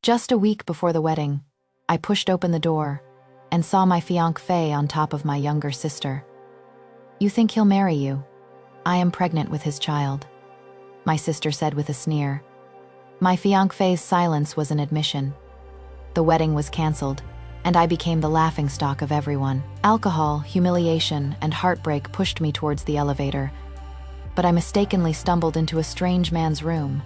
Just a week before the wedding, I pushed open the door and saw my fiancé on top of my younger sister. "You think he'll marry you? I am pregnant with his child," my sister said with a sneer. My fiancé's silence was an admission. The wedding was canceled, and I became the laughingstock of everyone. Alcohol, humiliation, and heartbreak pushed me towards the elevator, but I mistakenly stumbled into a strange man's room.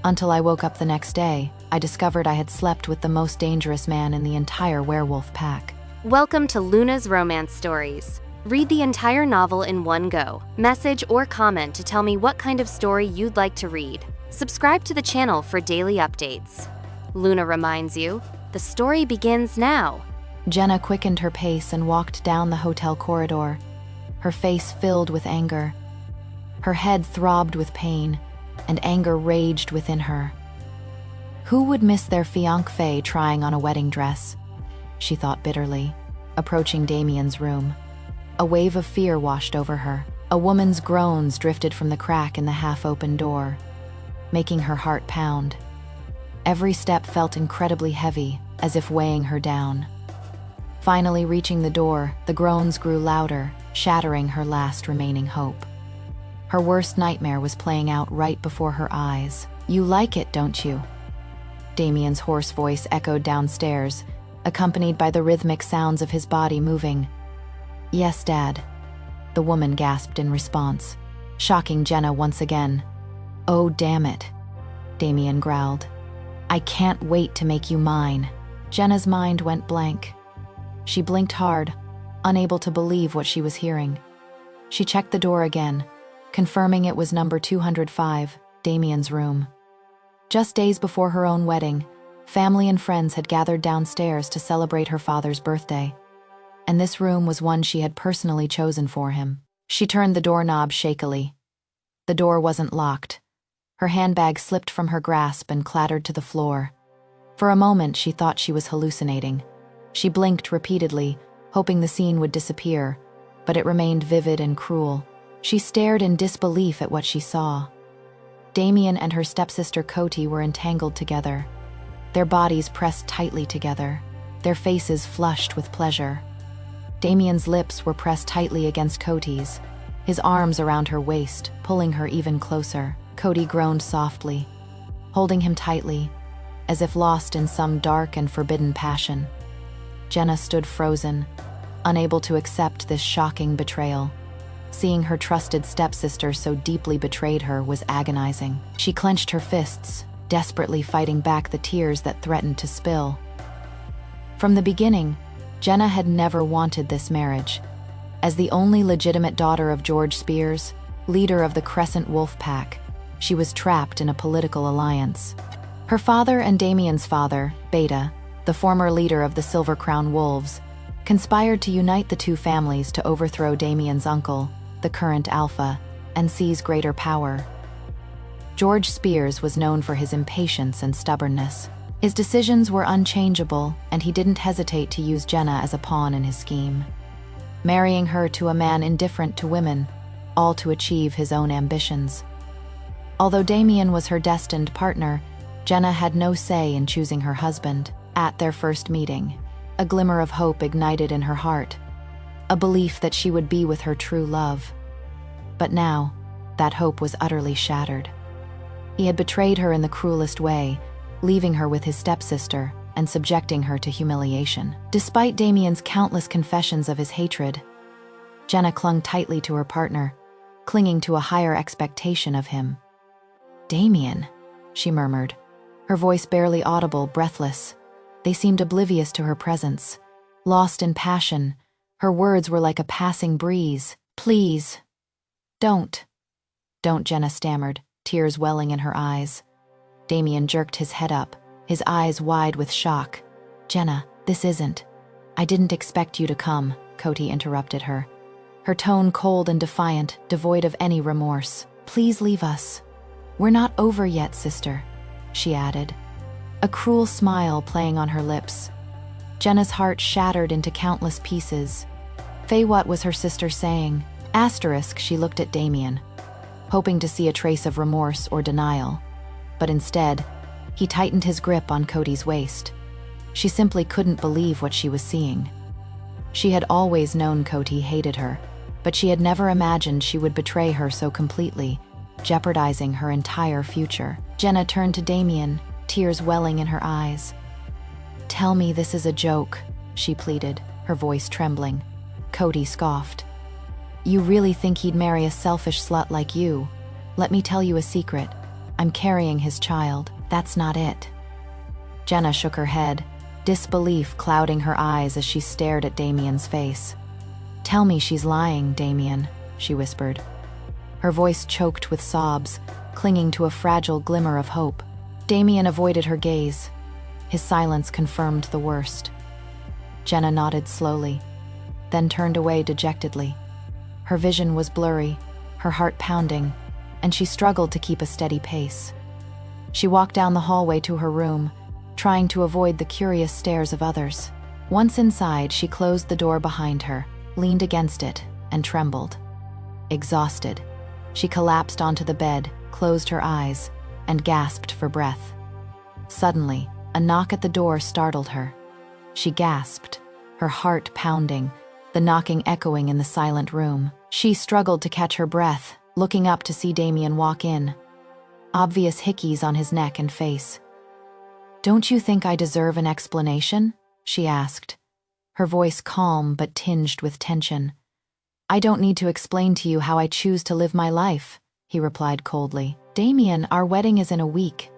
Until I woke up the next day, I discovered I had slept with the most dangerous man in the entire werewolf pack. Welcome to Luna's Romance Stories. Read the entire novel in one go. Message or comment to tell me what kind of story you'd like to read. Subscribe to the channel for daily updates. Luna reminds you, the story begins now. Jenna quickened her pace and walked down the hotel corridor, her face filled with anger. Her head throbbed with pain, and anger raged within her. Who would miss their fiancé trying on a wedding dress? She thought bitterly, approaching Damien's room. A wave of fear washed over her. A woman's groans drifted from the crack in the half-open door, making her heart pound. Every step felt incredibly heavy, as if weighing her down. Finally reaching the door, the groans grew louder, shattering her last remaining hope. Her worst nightmare was playing out right before her eyes. "You like it, don't you?" Damien's hoarse voice echoed downstairs, accompanied by the rhythmic sounds of his body moving. "Yes, Dad," the woman gasped in response, shocking Jenna once again. "Oh, damn it," Damien growled. "I can't wait to make you mine." Jenna's mind went blank. She blinked hard, unable to believe what she was hearing. She checked the door again, confirming it was number 205, Damien's room. Just days before her own wedding, family and friends had gathered downstairs to celebrate her father's birthday, and this room was one she had personally chosen for him. She turned the doorknob shakily. The door wasn't locked. Her handbag slipped from her grasp and clattered to the floor. For a moment, she thought she was hallucinating. She blinked repeatedly, hoping the scene would disappear, but it remained vivid and cruel. She stared in disbelief at what she saw. Damien and her stepsister Cody were entangled together, their bodies pressed tightly together, their faces flushed with pleasure. Damien's lips were pressed tightly against Cody's, his arms around her waist, pulling her even closer. Cody groaned softly, holding him tightly, as if lost in some dark and forbidden passion. Jenna stood frozen, unable to accept this shocking betrayal. Seeing her trusted stepsister so deeply betrayed her was agonizing. She clenched her fists, desperately fighting back the tears that threatened to spill. From the beginning, Jenna had never wanted this marriage. As the only legitimate daughter of George Spears, leader of the Crescent Wolf Pack, she was trapped in a political alliance. Her father and Damien's father, Beta, the former leader of the Silver Crown Wolves, conspired to unite the two families to overthrow Damien's uncle, the current Alpha, and seize greater power. George Spears was known for his impatience and stubbornness. His decisions were unchangeable, and he didn't hesitate to use Jenna as a pawn in his scheme, marrying her to a man indifferent to women, all to achieve his own ambitions. Although Damien was her destined partner, Jenna had no say in choosing her husband. At their first meeting, a glimmer of hope ignited in her heart, a belief that she would be with her true love. But now, that hope was utterly shattered. He had betrayed her in the cruelest way, leaving her with his stepsister and subjecting her to humiliation. Despite Damien's countless confessions of his hatred, Jenna clung tightly to her partner, clinging to a higher expectation of him. "Damien," she murmured, her voice barely audible, breathless. They seemed oblivious to her presence. Lost in passion, her words were like a passing breeze. "Please, don't," Jenna stammered, tears welling in her eyes. Damien jerked his head up, his eyes wide with shock. "Jenna, this isn't. I didn't expect you to come," Cody interrupted her, her tone cold and defiant, devoid of any remorse. "Please leave us. We're not over yet, sister," she added, a cruel smile playing on her lips. Jenna's heart shattered into countless pieces. What was her sister saying? She looked at Damien, hoping to see a trace of remorse or denial. But instead, He tightened his grip on Cody's waist. She simply couldn't believe what she was seeing. She had always known Cody hated her, but she had never imagined she would betray her so completely, jeopardizing her entire future. Jenna turned to Damien, tears welling in her eyes. "Tell me this is a joke," she pleaded, her voice trembling. Cody scoffed. "You really think he'd marry a selfish slut like you? Let me tell you a secret. I'm carrying his child. That's not it." Jenna shook her head, disbelief clouding her eyes as she stared at Damien's face. "Tell me she's lying, Damien," she whispered. Her voice choked with sobs, clinging to a fragile glimmer of hope. Damien avoided her gaze. His silence confirmed the worst. Jenna nodded slowly, then turned away dejectedly. Her vision was blurry, her heart pounding, and she struggled to keep a steady pace. She walked down the hallway to her room, trying to avoid the curious stares of others. Once inside, she closed the door behind her, leaned against it, and trembled. Exhausted, she collapsed onto the bed, closed her eyes, and gasped for breath. Suddenly, a knock at the door startled her. She gasped, her heart pounding, the knocking echoing in the silent room. She struggled to catch her breath, looking up to see Damien walk in, obvious hickeys on his neck and face. "Don't you think I deserve an explanation?" she asked, her voice calm but tinged with tension. "I don't need to explain to you how I choose to live my life," he replied coldly. "Damien, our wedding is in a week,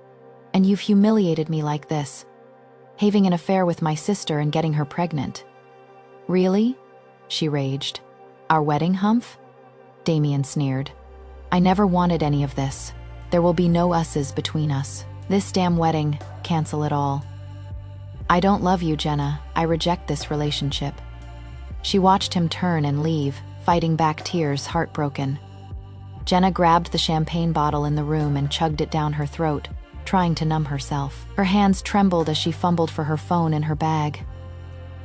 and you've humiliated me like this, having an affair with my sister and getting her pregnant." "Really?" she raged. "Our wedding, Humph?" Damien sneered. "I never wanted any of this. There will be no us's between us. This damn wedding, cancel it all." "I don't love you, Jenna. I reject this relationship." She watched him turn and leave, fighting back tears, heartbroken. Jenna grabbed the champagne bottle in the room and chugged it down her throat, trying to numb herself. Her hands trembled as she fumbled for her phone in her bag.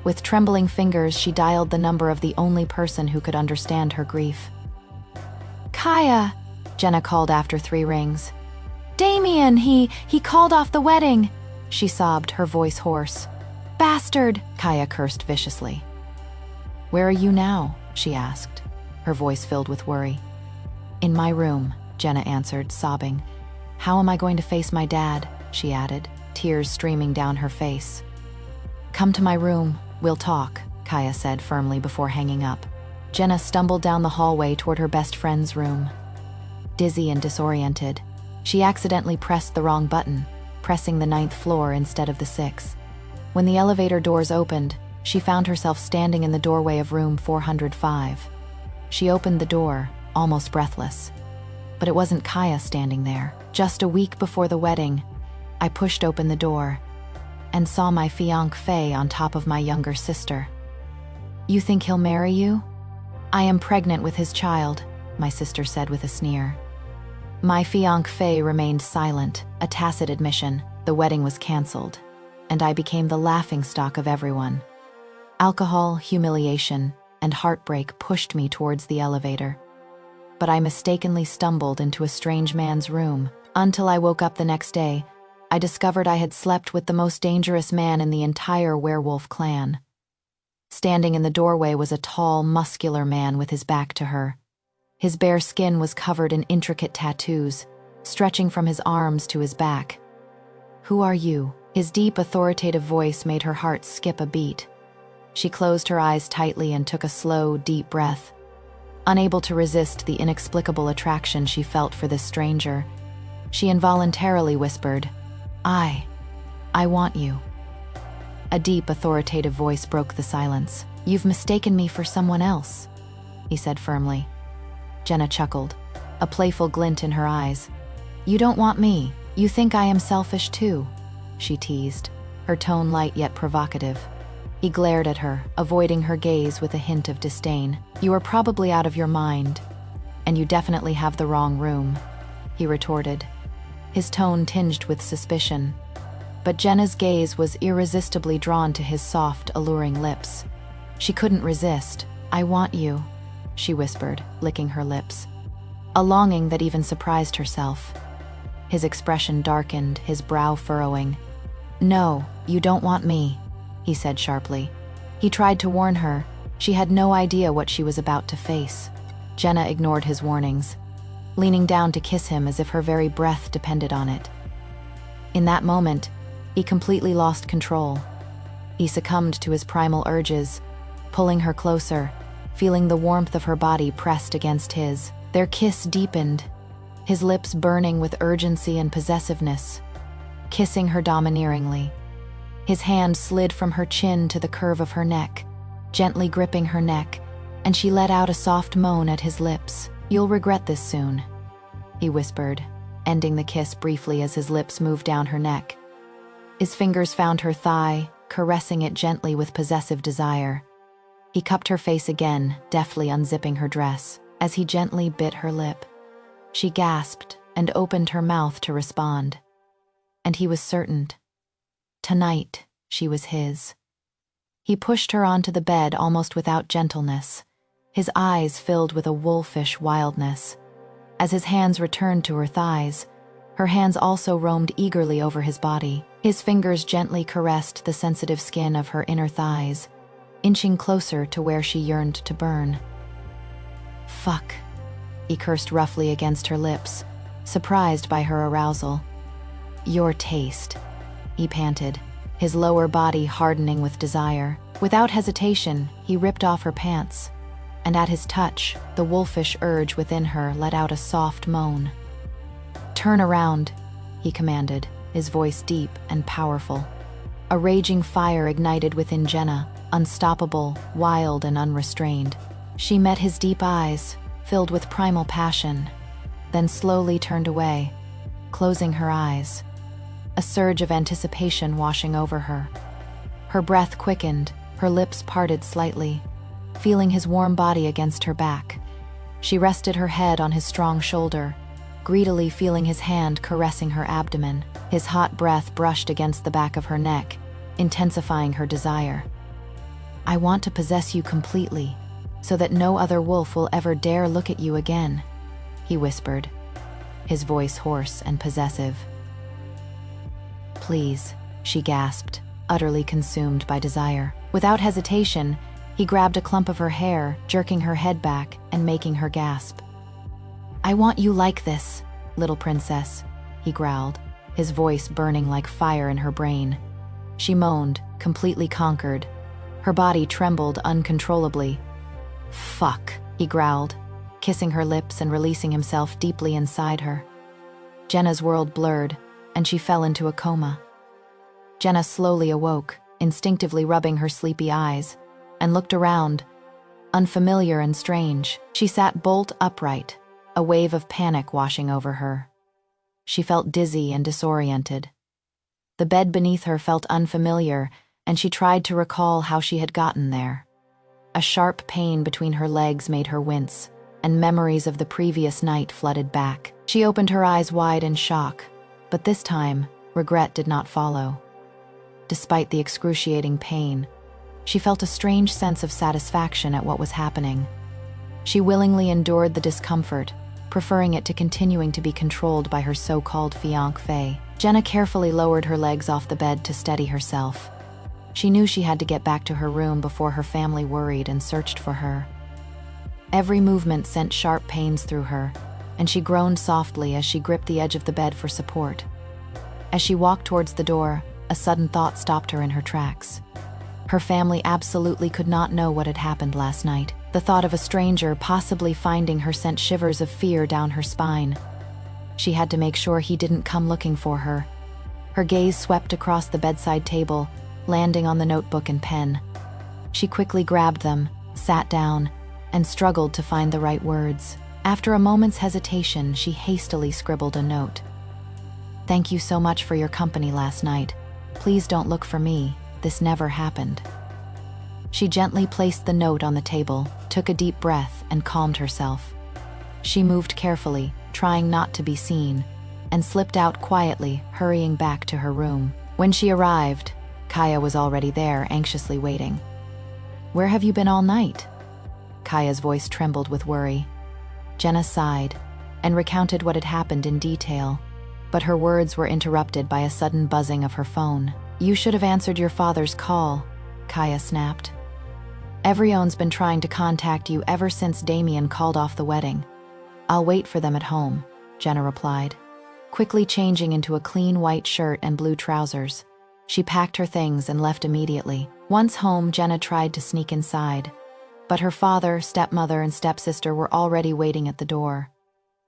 With trembling fingers, she dialed the number of the only person who could understand her grief. "Kaya," Jenna called after 3 rings. "Damien, he called off the wedding," she sobbed, her voice hoarse. "Bastard," Kaya cursed viciously. "Where are you now?" she asked, her voice filled with worry. "In my room," Jenna answered, sobbing. "How am I going to face my dad?" she added, tears streaming down her face. "Come to my room, we'll talk," Kaya said firmly before hanging up. Jenna stumbled down the hallway toward her best friend's room. Dizzy and disoriented, she accidentally pressed the wrong button, pressing the 9th floor instead of the 6th. When the elevator doors opened, she found herself standing in the doorway of room 405. She opened the door, almost breathless. But it wasn't Kaya standing there. Just a week before the wedding, I pushed open the door and saw my fiancé on top of my younger sister. "You think he'll marry you?" "I am pregnant with his child," my sister said with a sneer. My fiancé remained silent, a tacit admission. The wedding was canceled, and I became the laughingstock of everyone. Alcohol, humiliation, and heartbreak pushed me towards the elevator. But I mistakenly stumbled into a strange man's room. Until I woke up the next day, I discovered I had slept with the most dangerous man in the entire werewolf clan. Standing in the doorway was a tall, muscular man with his back to her. His bare skin was covered in intricate tattoos, stretching from his arms to his back. "Who are you?" His deep, authoritative voice made her heart skip a beat. She closed her eyes tightly and took a slow, deep breath. Unable to resist the inexplicable attraction she felt for this stranger, she involuntarily whispered, I want you." A deep, authoritative voice broke the silence. "You've mistaken me for someone else," he said firmly. Jenna chuckled, a playful glint in her eyes. "You don't want me. You think I am selfish too," she teased, her tone light yet provocative. He glared at her, avoiding her gaze with a hint of disdain. "You are probably out of your mind, and you definitely have the wrong room," he retorted, his tone tinged with suspicion. But Jenna's gaze was irresistibly drawn to his soft, alluring lips. She couldn't resist. "I want you," she whispered, licking her lips, a longing that even surprised herself. His expression darkened, his brow furrowing. "No, you don't want me," he said sharply. He tried to warn her. She had no idea what she was about to face. Jenna ignored his warnings, leaning down to kiss him as if her very breath depended on it. In that moment, he completely lost control. He succumbed to his primal urges, pulling her closer, feeling the warmth of her body pressed against his. Their kiss deepened, his lips burning with urgency and possessiveness, kissing her domineeringly. His hand slid from her chin to the curve of her neck, gently gripping her neck, and she let out a soft moan at his lips. "You'll regret this soon," he whispered, ending the kiss briefly as his lips moved down her neck. His fingers found her thigh, caressing it gently with possessive desire. He cupped her face again, deftly unzipping her dress. As he gently bit her lip, she gasped and opened her mouth to respond. And he was certain. Tonight, she was his. He pushed her onto the bed almost without gentleness, his eyes filled with a wolfish wildness. As his hands returned to her thighs, her hands also roamed eagerly over his body. His fingers gently caressed the sensitive skin of her inner thighs, inching closer to where she yearned to burn. "Fuck," he cursed roughly against her lips, surprised by her arousal. "Your taste," he panted, his lower body hardening with desire. Without hesitation, he ripped off her pants, and at his touch, the wolfish urge within her let out a soft moan. "Turn around," he commanded, his voice deep and powerful. A raging fire ignited within Jenna, unstoppable, wild, and unrestrained. She met his deep eyes, filled with primal passion, then slowly turned away, closing her eyes, a surge of anticipation washing over her. Her breath quickened, her lips parted slightly, feeling his warm body against her back. She rested her head on his strong shoulder, greedily feeling his hand caressing her abdomen. His hot breath brushed against the back of her neck, intensifying her desire. "I want to possess you completely, so that no other wolf will ever dare look at you again," he whispered, his voice hoarse and possessive. "Please," she gasped, utterly consumed by desire. Without hesitation, he grabbed a clump of her hair, jerking her head back and making her gasp. "I want you like this, little princess," he growled, his voice burning like fire in her brain. She moaned, completely conquered. Her body trembled uncontrollably. "Fuck," he growled, kissing her lips and releasing himself deeply inside her. Jenna's world blurred, and she fell into a coma. Jenna slowly awoke, instinctively rubbing her sleepy eyes, and looked around. Unfamiliar and strange, she sat bolt upright, a wave of panic washing over her. She felt dizzy and disoriented. The bed beneath her felt unfamiliar, and she tried to recall how she had gotten there. A sharp pain between her legs made her wince, and memories of the previous night flooded back. She opened her eyes wide in shock, but this time, regret did not follow. Despite the excruciating pain, she felt a strange sense of satisfaction at what was happening. She willingly endured the discomfort, preferring it to continuing to be controlled by her so-called fiancé. Jenna carefully lowered her legs off the bed to steady herself. She knew she had to get back to her room before her family worried and searched for her. Every movement sent sharp pains through her, and she groaned softly as she gripped the edge of the bed for support. As she walked towards the door, a sudden thought stopped her in her tracks. Her family absolutely could not know what had happened last night. The thought of a stranger possibly finding her sent shivers of fear down her spine. She had to make sure he didn't come looking for her. Her gaze swept across the bedside table, landing on the notebook and pen. She quickly grabbed them, sat down, and struggled to find the right words. After a moment's hesitation, she hastily scribbled a note. "Thank you so much for your company last night. Please don't look for me. This never happened." She gently placed the note on the table, took a deep breath, and calmed herself. She moved carefully, trying not to be seen, and slipped out quietly, hurrying back to her room. When she arrived, Kaya was already there, anxiously waiting. "Where have you been all night?" Kaya's voice trembled with worry. Jenna sighed and recounted what had happened in detail. But her words were interrupted by a sudden buzzing of her phone. "You should have answered your father's call," Kaya snapped. "Everyone's been trying to contact you ever since Damien called off the wedding." "I'll wait for them at home," Jenna replied, quickly changing into a clean white shirt and blue trousers. She packed her things and left immediately. Once home, Jenna tried to sneak inside, but her father, stepmother, and stepsister were already waiting at the door.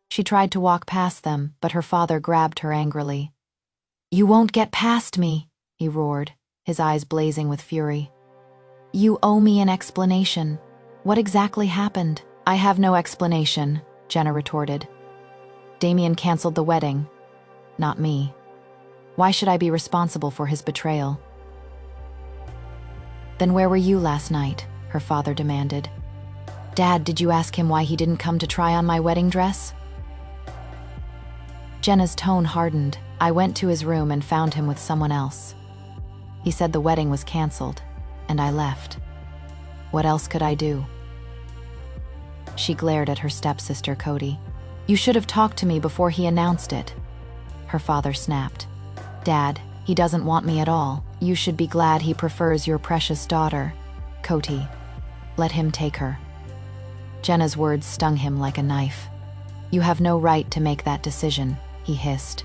She tried to walk past them, but her father grabbed her angrily. "You won't get past me," he roared, his eyes blazing with fury. "You owe me an explanation. What exactly happened?" "I have no explanation," Jenna retorted. "Damien canceled the wedding, not me. Why should I be responsible for his betrayal?" "Then where were you last night?" her father demanded. "Dad, did you ask him why he didn't come to try on my wedding dress?" Jenna's tone hardened. "I went to his room and found him with someone else. He said the wedding was canceled, and I left. What else could I do?" She glared at her stepsister, Cody. "You should have talked to me before he announced it," her father snapped. "Dad, he doesn't want me at all. You should be glad he prefers your precious daughter. Cody, let him take her." Jenna's words stung him like a knife. "You have no right to make that decision," he hissed.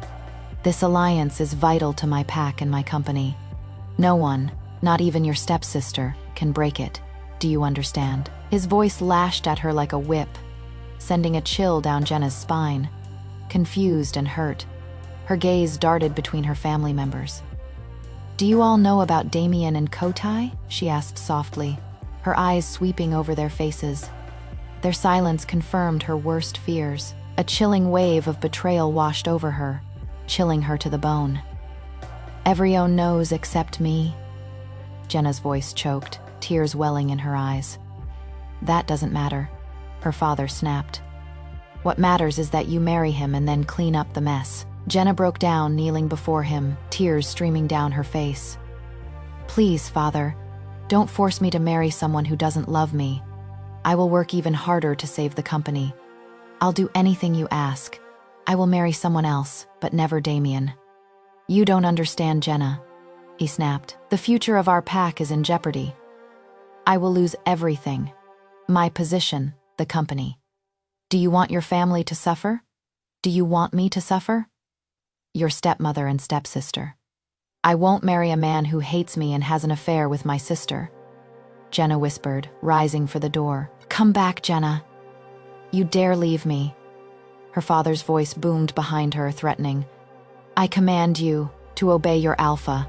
"This alliance is vital to my pack and my company. No one, not even your stepsister, can break it. Do you understand?" His voice lashed at her like a whip, sending a chill down Jenna's spine. Confused and hurt, her gaze darted between her family members. "Do you all know about Damien and Kotai?" she asked softly, her eyes sweeping over their faces. Their silence confirmed her worst fears. A chilling wave of betrayal washed over her, chilling her to the bone. "Everyone knows except me." Jenna's voice choked, tears welling in her eyes. "That doesn't matter," her father snapped. "What matters is that you marry him and then clean up the mess." Jenna broke down, kneeling before him, tears streaming down her face. "Please, father, don't force me to marry someone who doesn't love me. I will work even harder to save the company. I'll do anything you ask. I will marry someone else, but never Damien." "You don't understand, Jenna," he snapped. "The future of our pack is in jeopardy. I will lose everything. My position, the company. Do you want your family to suffer? Do you want me to suffer?" "Your stepmother and stepsister. I won't marry a man who hates me and has an affair with my sister," Jenna whispered, rising for the door. "Come back, Jenna. You dare leave me." Her father's voice boomed behind her, threatening. "I command you to obey your alpha."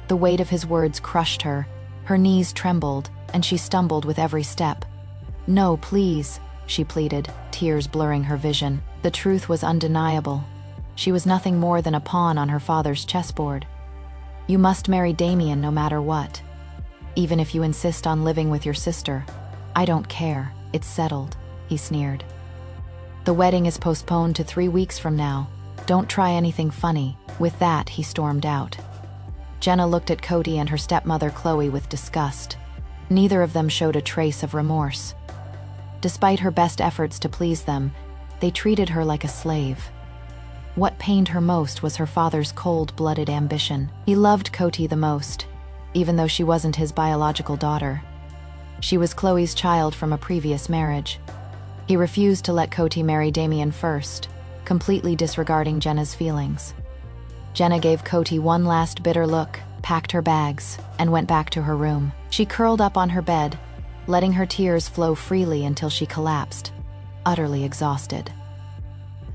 The weight of his words crushed her. Her knees trembled, and she stumbled with every step. "No, please," she pleaded, tears blurring her vision. The truth was undeniable. She was nothing more than a pawn on her father's chessboard. "You must marry Damien no matter what. Even if you insist on living with your sister. I don't care. It's settled," he sneered. "The wedding is postponed to 3 weeks from now. Don't try anything funny." With that, he stormed out. Jenna looked at Cody and her stepmother Chloe with disgust. Neither of them showed a trace of remorse. Despite her best efforts to please them, they treated her like a slave. What pained her most was her father's cold-blooded ambition. He loved Cody the most, even though she wasn't his biological daughter. She was Chloe's child from a previous marriage. He refused to let Cody marry Damien first, completely disregarding Jenna's feelings. Jenna gave Cody one last bitter look, packed her bags, and went back to her room. She curled up on her bed, letting her tears flow freely until she collapsed, utterly exhausted.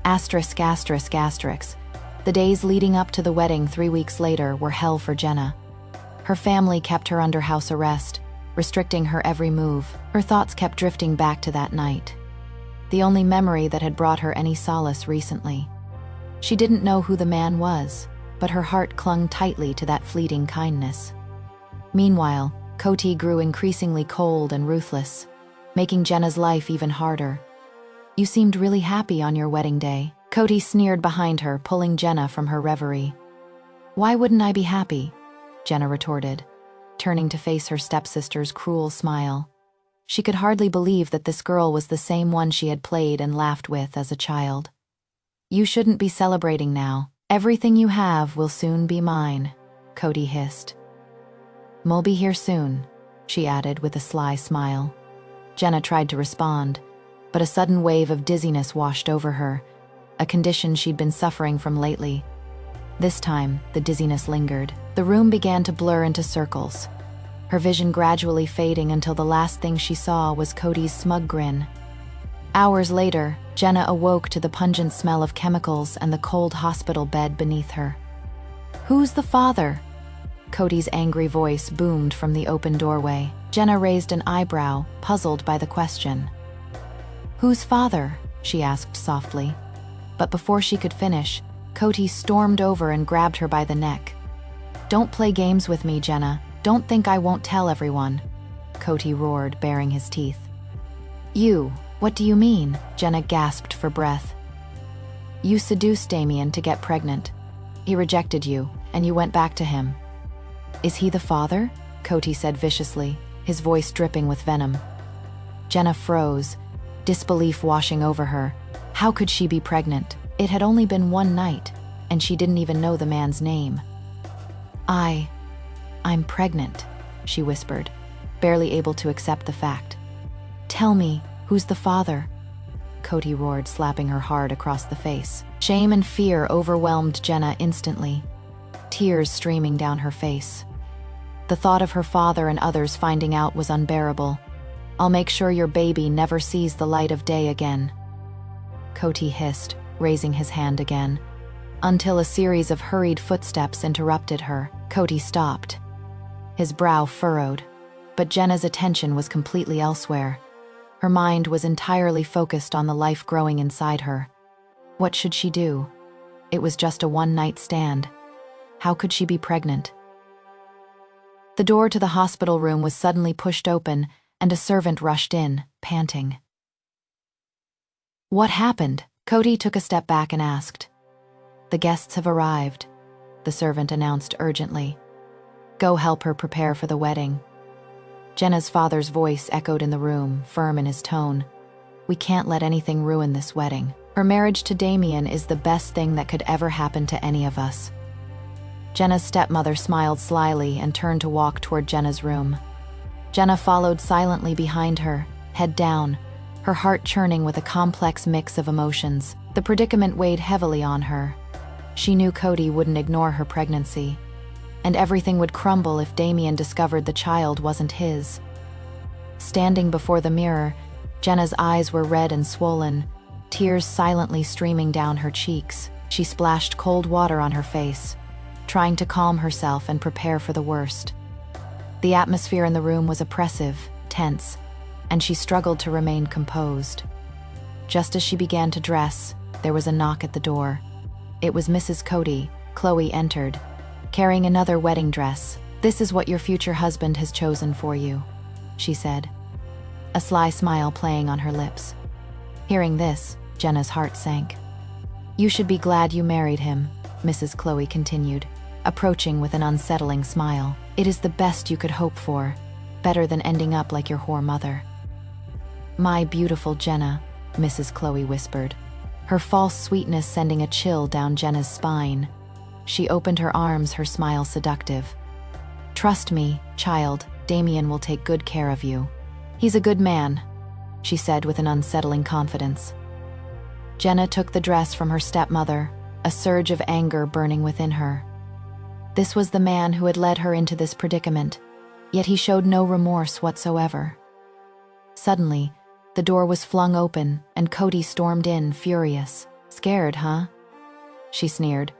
Asterisk, asterisk, asterisk. The days leading up to the wedding 3 weeks later were hell for Jenna. Her family kept her under house arrest, restricting her every move. Her thoughts kept drifting back to that night, the only memory that had brought her any solace recently. She didn't know who the man was, but her heart clung tightly to that fleeting kindness. Meanwhile, Cody grew increasingly cold and ruthless, making Jenna's life even harder. "You seemed really happy on your wedding day," Cody sneered behind her, pulling Jenna from her reverie. "Why wouldn't I be happy?" Jenna retorted, turning to face her stepsister's cruel smile. She could hardly believe that this girl was the same one she had played and laughed with as a child. You shouldn't be celebrating now. Everything you have will soon be mine, Cody hissed. We'll be here soon, she added with a sly smile. Jenna tried to respond, but a sudden wave of dizziness washed over her, a condition she'd been suffering from lately. This time, the dizziness lingered. The room began to blur into circles, her vision gradually fading until the last thing she saw was Cody's smug grin. Hours later, Jenna awoke to the pungent smell of chemicals and the cold hospital bed beneath her. Who's the father? Cody's angry voice boomed from the open doorway. Jenna raised an eyebrow, puzzled by the question. Whose father? She asked softly. But before she could finish, Cody stormed over and grabbed her by the neck. Don't play games with me, Jenna. Don't think I won't tell everyone, Cody roared, baring his teeth. You, what do you mean? Jenna gasped for breath. You seduced Damien to get pregnant. He rejected you, and you went back to him. Is he the father? Cody said viciously, his voice dripping with venom. Jenna froze, disbelief washing over her. How could she be pregnant? It had only been one night, and she didn't even know the man's name. I'm pregnant, she whispered, barely able to accept the fact. Tell me, who's the father? Cody roared, slapping her hard across the face. Shame and fear overwhelmed Jenna instantly, tears streaming down her face. The thought of her father and others finding out was unbearable. I'll make sure your baby never sees the light of day again, Cody hissed, raising his hand again, until a series of hurried footsteps interrupted her. Cody stopped, his brow furrowed, but Jenna's attention was completely elsewhere. Her mind was entirely focused on the life growing inside her. What should she do? It was just a one-night stand. How could she be pregnant? The door to the hospital room was suddenly pushed open, and a servant rushed in, panting. What happened? Cody took a step back and asked. The guests have arrived, the servant announced urgently. Go help her prepare for the wedding. Jenna's father's voice echoed in the room, firm in his tone. We can't let anything ruin this wedding. Her marriage to Damien is the best thing that could ever happen to any of us. Jenna's stepmother smiled slyly and turned to walk toward Jenna's room. Jenna followed silently behind her, head down, her heart churning with a complex mix of emotions. The predicament weighed heavily on her. She knew Cody wouldn't ignore her pregnancy, and everything would crumble if Damien discovered the child wasn't his. Standing before the mirror, Jenna's eyes were red and swollen, tears silently streaming down her cheeks. She splashed cold water on her face, trying to calm herself and prepare for the worst. The atmosphere in the room was oppressive, tense, and she struggled to remain composed. Just as she began to dress, there was a knock at the door. It was Mrs. Cody. Chloe entered, carrying another wedding dress. This is what your future husband has chosen for you, she said, a sly smile playing on her lips. Hearing this, Jenna's heart sank. You should be glad you married him, Mrs. Chloe continued, approaching with an unsettling smile. It is the best you could hope for, better than ending up like your whore mother. My beautiful Jenna, Mrs. Chloe whispered, her false sweetness sending a chill down Jenna's spine. She opened her arms, her smile seductive. Trust me, child, Damien will take good care of you. He's a good man, she said with an unsettling confidence. Jenna took the dress from her stepmother, a surge of anger burning within her. This was the man who had led her into this predicament, yet he showed no remorse whatsoever. Suddenly, the door was flung open, and Cody stormed in, furious. Scared, huh? She sneered,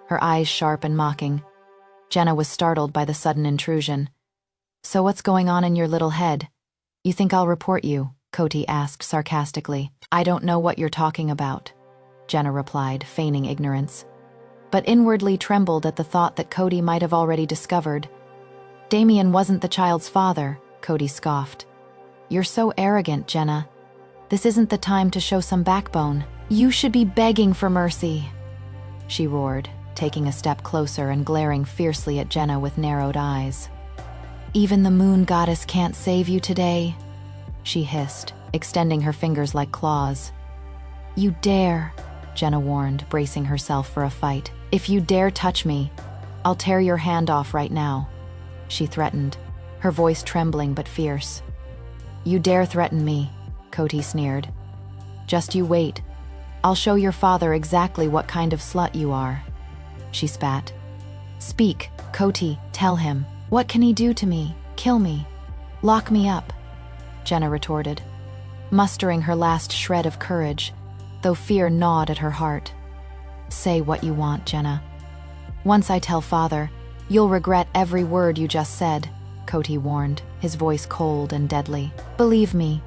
her eyes sharp and mocking. Jenna was startled by the sudden intrusion. So what's going on in your little head? You think I'll report you? Cody asked sarcastically. I don't know what you're talking about, Jenna replied, feigning ignorance, but inwardly trembled at the thought that Cody might have already discovered. Damien wasn't the child's father, Cody scoffed. You're so arrogant, Jenna. This isn't the time to show some backbone. You should be begging for mercy, she roared, taking a step closer and glaring fiercely at Jenna with narrowed eyes. Even the moon goddess can't save you today, she hissed, extending her fingers like claws. You dare. Jenna warned, bracing herself for a fight. "If you dare touch me, I'll tear your hand off right now," she threatened, her voice trembling but fierce. "You dare threaten me," Cody sneered. "Just you wait. I'll show your father exactly what kind of slut you are," she spat. "Speak, Cody, tell him. What can he do to me? Kill me? Lock me up?" Jenna retorted, mustering her last shred of courage, though fear gnawed at her heart. "Say what you want, Jenna. Once I tell father, you'll regret every word you just said," Cody warned, his voice cold and deadly. "Believe me,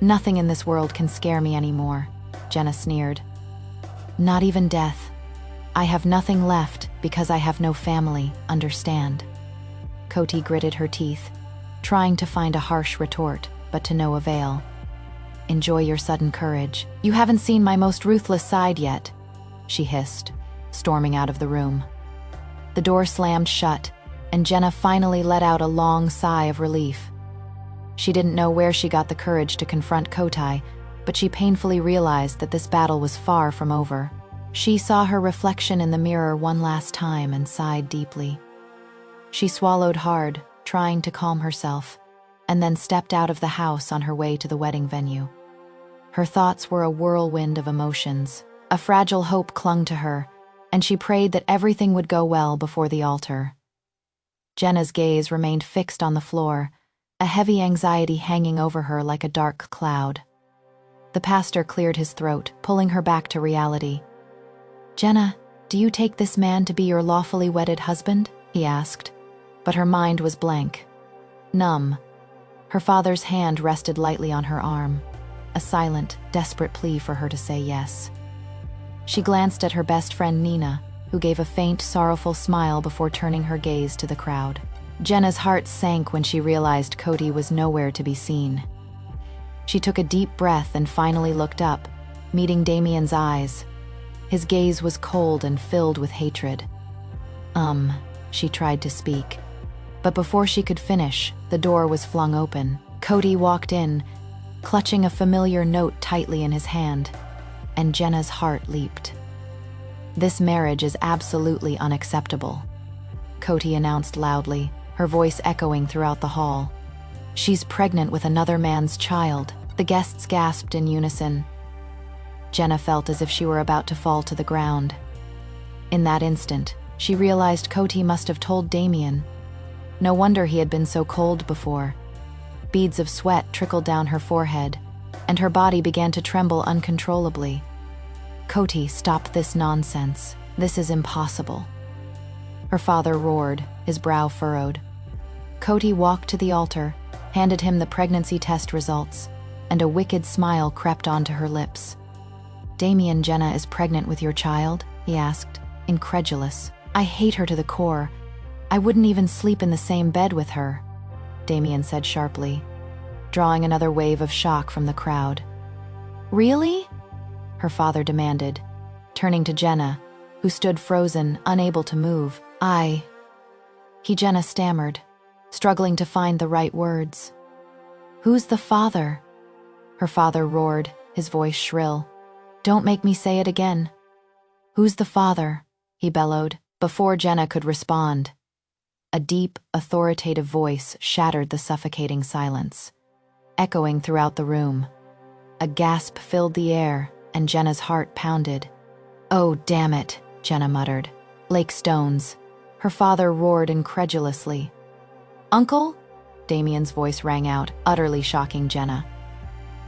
nothing in this world can scare me anymore," Jenna sneered. "Not even death. I have nothing left because I have no family, understand?" Cody gritted her teeth, trying to find a harsh retort, but to no avail. "Enjoy your sudden courage. You haven't seen my most ruthless side yet," she hissed, storming out of the room. The door slammed shut, and Jenna finally let out a long sigh of relief. She didn't know where she got the courage to confront Cody, but she painfully realized that this battle was far from over. She saw her reflection in the mirror one last time and sighed deeply. She swallowed hard, trying to calm herself, and then stepped out of the house on her way to the wedding venue. Her thoughts were a whirlwind of emotions. A fragile hope clung to her, and she prayed that everything would go well before the altar. Jenna's gaze remained fixed on the floor, a heavy anxiety hanging over her like a dark cloud. The pastor cleared his throat, pulling her back to reality. "Jenna, do you take this man to be your lawfully wedded husband?" he asked, but her mind was blank, numb. Her father's hand rested lightly on her arm, a silent, desperate plea for her to say yes. She glanced at her best friend Nina, who gave a faint, sorrowful smile before turning her gaze to the crowd. Jenna's heart sank when she realized Cody was nowhere to be seen. She took a deep breath and finally looked up, meeting Damien's eyes. His gaze was cold and filled with hatred. She tried to speak. But before she could finish, the door was flung open. Cody walked in, clutching a familiar note tightly in his hand, and Jenna's heart leaped. "This marriage is absolutely unacceptable," Cody announced loudly, her voice echoing throughout the hall. "She's pregnant with another man's child." The guests gasped in unison. Jenna felt as if she were about to fall to the ground. In that instant, she realized Cody must have told Damien. No wonder he had been so cold before. Beads of sweat trickled down her forehead, and her body began to tremble uncontrollably. "Cody, stop this nonsense. This is impossible." Her father roared, his brow furrowed. Cody walked to the altar, handed him the pregnancy test results, and a wicked smile crept onto her lips. "Damien, Jenna is pregnant with your child?" he asked, incredulous. "I hate her to the core. I wouldn't even sleep in the same bed with her," Damien said sharply, drawing another wave of shock from the crowd. "Really?" her father demanded, turning to Jenna, who stood frozen, unable to move. Jenna stammered, struggling to find the right words. "Who's the father?" her father roared, his voice shrill. "Don't make me say it again." "Who's the father?" he bellowed, before Jenna could respond. A deep, authoritative voice shattered the suffocating silence, echoing throughout the room. A gasp filled the air, and Jenna's heart pounded. "Oh, damn it," Jenna muttered. "Lake Stones," her father roared incredulously. "Uncle?" Damien's voice rang out, utterly shocking Jenna.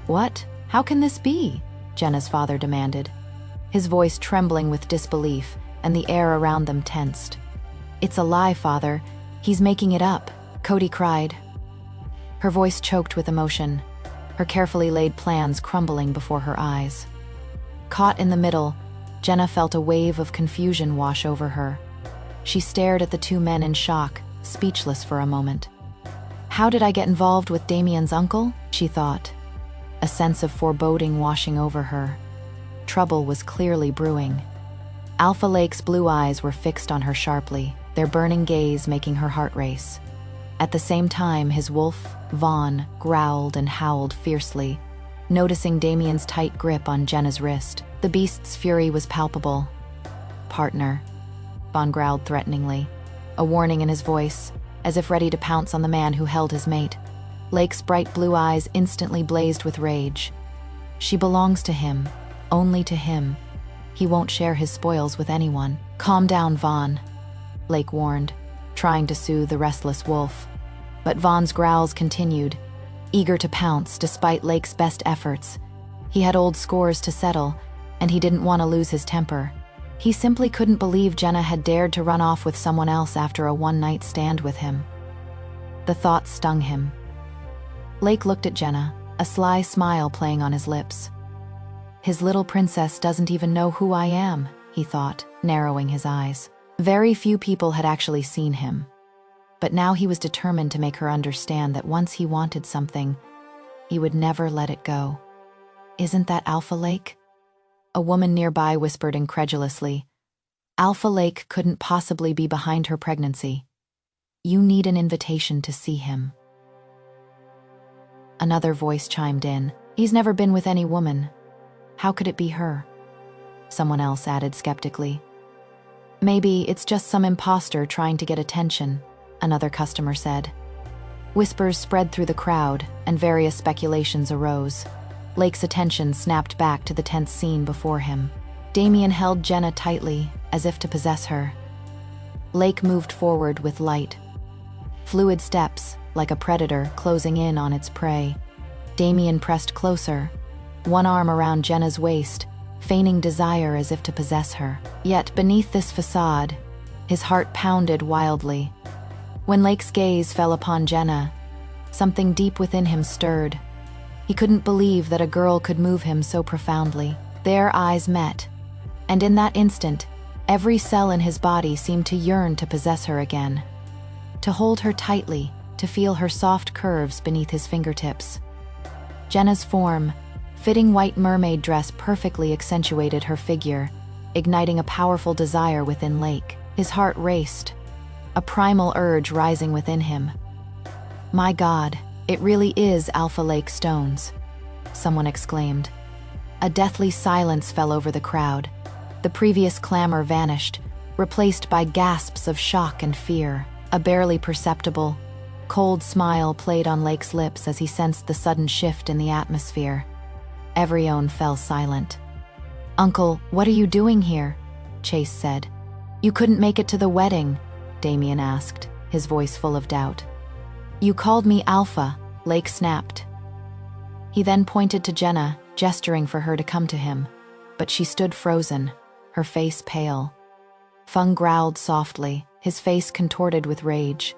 "What? How can this be?" Jenna's father demanded, his voice trembling with disbelief, and the air around them tensed. "It's a lie, father. He's making it up," Cody cried. Her voice choked with emotion, her carefully laid plans crumbling before her eyes. Caught in the middle, Jenna felt a wave of confusion wash over her. She stared at the two men in shock, speechless for a moment. "How did I get involved with Damien's uncle?" she thought, a sense of foreboding washing over her. Trouble was clearly brewing. Alpha Lake's blue eyes were fixed on her sharply, their burning gaze making her heart race. At the same time, his wolf, Vaughn, growled and howled fiercely, noticing Damien's tight grip on Jenna's wrist. The beast's fury was palpable. "Partner," Vaughn growled threateningly, a warning in his voice, as if ready to pounce on the man who held his mate. Lake's bright blue eyes instantly blazed with rage. "She belongs to him, only to him. He won't share his spoils with anyone." "Calm down, Vaughn," Lake warned, trying to soothe the restless wolf. But Vaughn's growls continued, eager to pounce despite Lake's best efforts. He had old scores to settle, and he didn't want to lose his temper. He simply couldn't believe Jenna had dared to run off with someone else after a one-night stand with him. The thought stung him. Lake looked at Jenna, a sly smile playing on his lips. "His little princess doesn't even know who I am," he thought, narrowing his eyes. Very few people had actually seen him. But now he was determined to make her understand that once he wanted something, he would never let it go. "Isn't that Alpha Lake?" A woman nearby whispered incredulously. "Alpha Lake couldn't possibly be behind her pregnancy. You need an invitation to see him." Another voice chimed in. "He's never been with any woman. How could it be her?" Someone else added skeptically. "Maybe it's just some imposter trying to get attention," another customer said. Whispers spread through the crowd, and various speculations arose. Lake's attention snapped back to the tense scene before him. Damien held Jenna tightly, as if to possess her. Lake moved forward with light, fluid steps, like a predator closing in on its prey. Damien pressed closer, one arm around Jenna's waist, feigning desire as if to possess her. Yet beneath this facade, his heart pounded wildly. When Lake's gaze fell upon Jenna, something deep within him stirred. He couldn't believe that a girl could move him so profoundly. Their eyes met, and in that instant, every cell in his body seemed to yearn to possess her again. To hold her tightly, to feel her soft curves beneath his fingertips. Jenna's form, fitting white mermaid dress perfectly accentuated her figure, igniting a powerful desire within Lake. His heart raced, a primal urge rising within him. "My God, it really is Alpha Lake Stones," someone exclaimed. A deathly silence fell over the crowd. The previous clamor vanished, replaced by gasps of shock and fear. A barely perceptible, cold smile played on Lake's lips as he sensed the sudden shift in the atmosphere. Everyone fell silent. "Uncle, what are you doing here?" Chase said. "You couldn't make it to the wedding," Damien asked, his voice full of doubt. "You called me Alpha," Lake snapped. He then pointed to Jenna, gesturing for her to come to him, but she stood frozen, her face pale. Fung growled softly, his face contorted with rage.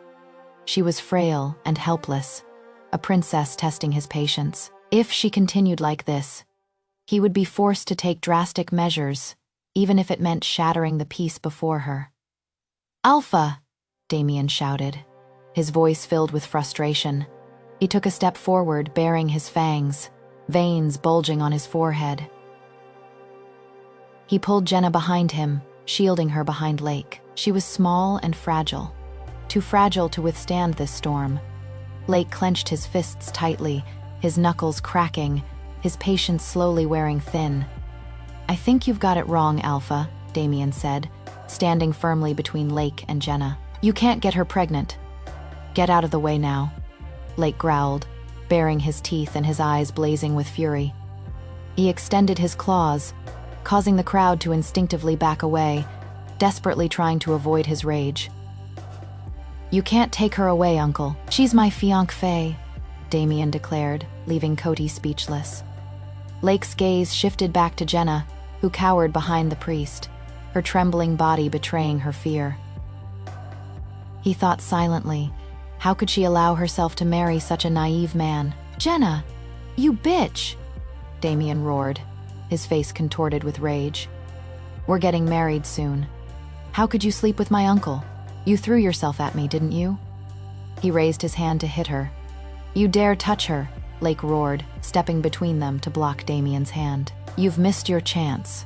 She was frail and helpless, a princess testing his patience. If she continued like this, he would be forced to take drastic measures, even if it meant shattering the peace before her. "Alpha!" Damien shouted, his voice filled with frustration. He took a step forward, baring his fangs, veins bulging on his forehead. He pulled Jenna behind him, shielding her behind Lake. She was small and fragile, too fragile to withstand this storm. Lake clenched his fists tightly, his knuckles cracking, his patience slowly wearing thin. "I think you've got it wrong, Alpha," Damien said, standing firmly between Lake and Jenna. "You can't get her pregnant. Get out of the way now," Lake growled, baring his teeth and his eyes blazing with fury. He extended his claws, causing the crowd to instinctively back away, desperately trying to avoid his rage. "You can't take her away, Uncle. She's my fiancée," Damien declared, leaving Cody speechless. Lake's gaze shifted back to Jenna, who cowered behind the priest, her trembling body betraying her fear. He thought silently, how could she allow herself to marry such a naive man? "Jenna, you bitch!" Damien roared, his face contorted with rage. "We're getting married soon. How could you sleep with my uncle? You threw yourself at me, didn't you?" He raised his hand to hit her. "You dare touch her," Lake roared, stepping between them to block Damien's hand. "You've missed your chance."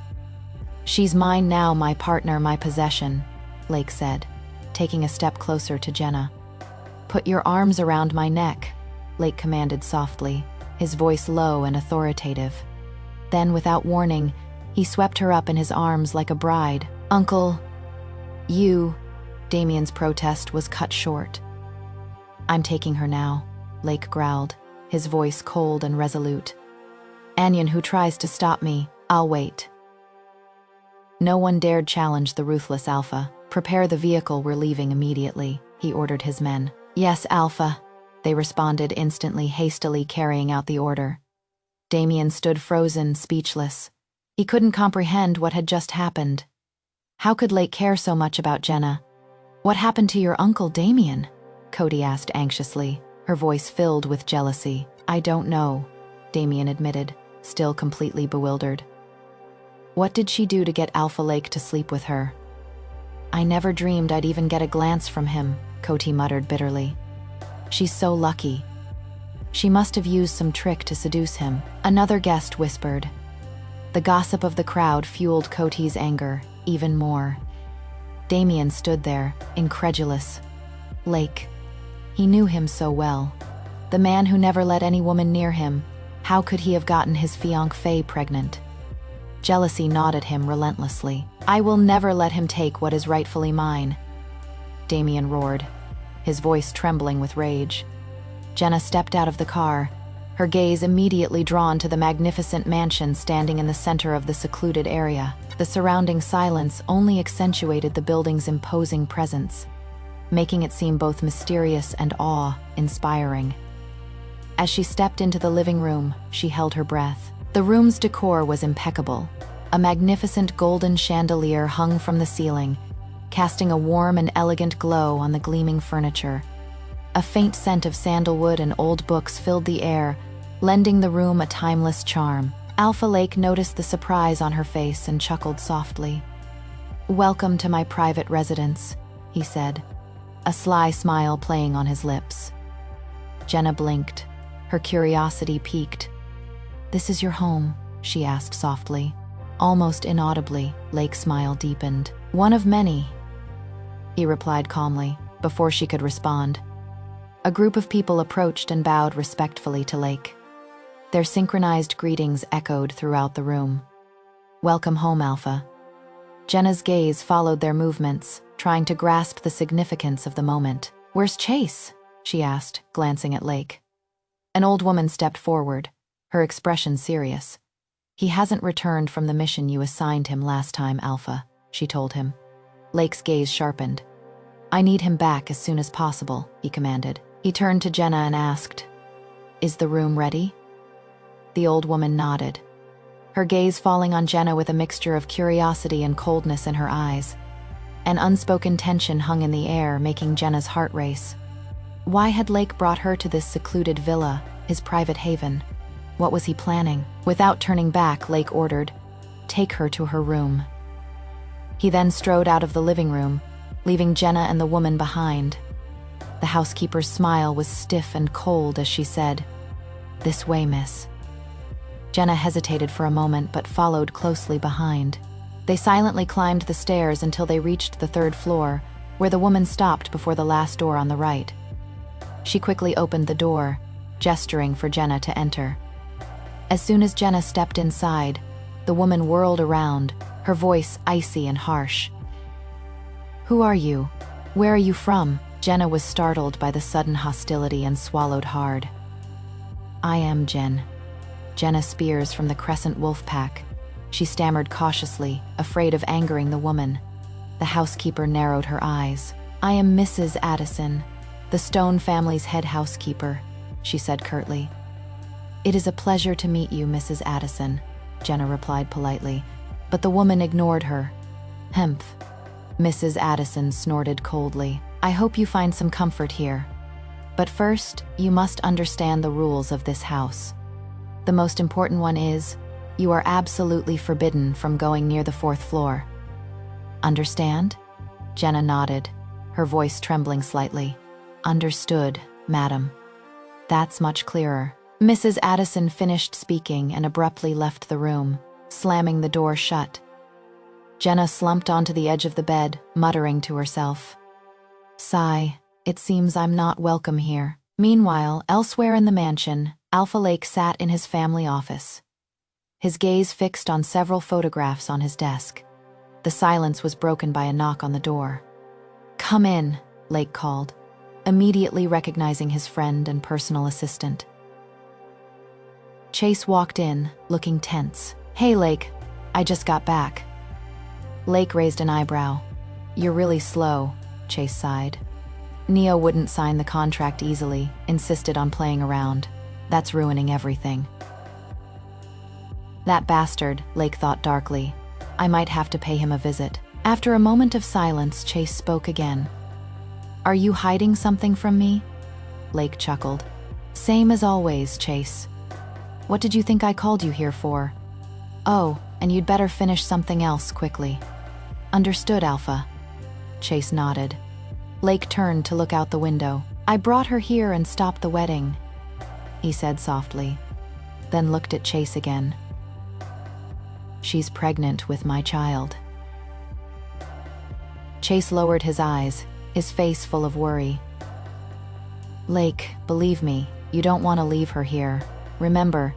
"She's mine now, my partner, my possession," Lake said, taking a step closer to Jenna. "Put your arms around my neck," Lake commanded softly, his voice low and authoritative. Then, without warning, he swept her up in his arms like a bride. "Uncle, you..." Damien's protest was cut short. "I'm taking her now," Lake growled, his voice cold and resolute. "Anion who tries to stop me, I'll wait." No one dared challenge the ruthless Alpha. "Prepare the vehicle, we're leaving immediately," he ordered his men. "Yes, Alpha," they responded instantly, hastily carrying out the order. Damien stood frozen, speechless. He couldn't comprehend what had just happened. How could Lake care so much about Jenna? "What happened to your uncle, Damien?" Cody asked anxiously, her voice filled with jealousy. "I don't know," Damien admitted, still completely bewildered. "What did she do to get Alpha Lake to sleep with her?" "I never dreamed I'd even get a glance from him," Cody muttered bitterly. "She's so lucky. She must have used some trick to seduce him," another guest whispered. The gossip of the crowd fueled Cody's anger even more. Damien stood there, incredulous. Lake. He knew him so well. The man who never let any woman near him. How could he have gotten his fiancée pregnant? Jealousy gnawed at him relentlessly. "I will never let him take what is rightfully mine," Damien roared, his voice trembling with rage. Jenna stepped out of the car, her gaze immediately drawn to the magnificent mansion standing in the center of the secluded area. The surrounding silence only accentuated the building's imposing presence, making it seem both mysterious and awe-inspiring. As she stepped into the living room, she held her breath. The room's decor was impeccable. A magnificent golden chandelier hung from the ceiling, casting a warm and elegant glow on the gleaming furniture. A faint scent of sandalwood and old books filled the air, lending the room a timeless charm. Alpha Lake noticed the surprise on her face and chuckled softly. "Welcome to my private residence," he said, a sly smile playing on his lips. Jenna blinked, her curiosity piqued. "This is your home?" she asked softly. Almost inaudibly, Lake's smile deepened. "One of many," he replied calmly, before she could respond. A group of people approached and bowed respectfully to Lake. Their synchronized greetings echoed throughout the room. "Welcome home, Alpha." Jenna's gaze followed their movements, trying to grasp the significance of the moment. "Where's Chase?" she asked, glancing at Lake. An old woman stepped forward, her expression serious. "He hasn't returned from the mission you assigned him last time, Alpha," she told him. Lake's gaze sharpened. "I need him back as soon as possible," he commanded. He turned to Jenna and asked, "Is the room ready?" The old woman nodded, her gaze falling on Jenna with a mixture of curiosity and coldness in her eyes. An unspoken tension hung in the air, making Jenna's heart race. Why had Lake brought her to this secluded villa, his private haven? What was he planning? Without turning back, Lake ordered, "Take her to her room." He then strode out of the living room, leaving Jenna and the woman behind. The housekeeper's smile was stiff and cold as she said, "This way, miss." Jenna hesitated for a moment but followed closely behind. They silently climbed the stairs until they reached the third floor, where the woman stopped before the last door on the right. She quickly opened the door, gesturing for Jenna to enter. As soon as Jenna stepped inside, the woman whirled around, her voice icy and harsh. "Who are you? Where are you from?" Jenna was startled by the sudden hostility and swallowed hard. "I am Jen. Jenna Spears from the Crescent Wolf Pack." She stammered cautiously, afraid of angering the woman. The housekeeper narrowed her eyes. "I am Mrs. Addison, the Stone family's head housekeeper," she said curtly. "It is a pleasure to meet you, Mrs. Addison," Jenna replied politely, but the woman ignored her. "Hemph." Mrs. Addison snorted coldly. "I hope you find some comfort here. But first, you must understand the rules of this house. The most important one is, you are absolutely forbidden from going near the fourth floor. Understand?" Jenna nodded, her voice trembling slightly. "Understood, madam." "That's much clearer." Mrs. Addison finished speaking and abruptly left the room, slamming the door shut. Jenna slumped onto the edge of the bed, muttering to herself. "Sigh, it seems I'm not welcome here." Meanwhile, elsewhere in the mansion, Alpha Lake sat in his family office, his gaze fixed on several photographs on his desk. The silence was broken by a knock on the door. "Come in," Lake called, immediately recognizing his friend and personal assistant. Chase walked in, looking tense. "Hey, Lake, I just got back." Lake raised an eyebrow. "You're really slow," Chase sighed. "Neo wouldn't sign the contract easily, insisted on playing around. That's ruining everything." "That bastard," Lake thought darkly. "I might have to pay him a visit." After a moment of silence, Chase spoke again. "Are you hiding something from me?" Lake chuckled. "Same as always, Chase. What did you think I called you here for? Oh, and you'd better finish something else quickly." "Understood, Alpha." Chase nodded. Lake turned to look out the window. "I brought her here and stopped the wedding," he said softly, then looked at Chase again. "She's pregnant with my child." Chase lowered his eyes, his face full of worry. "Lake, believe me, you don't want to leave her here. Remember,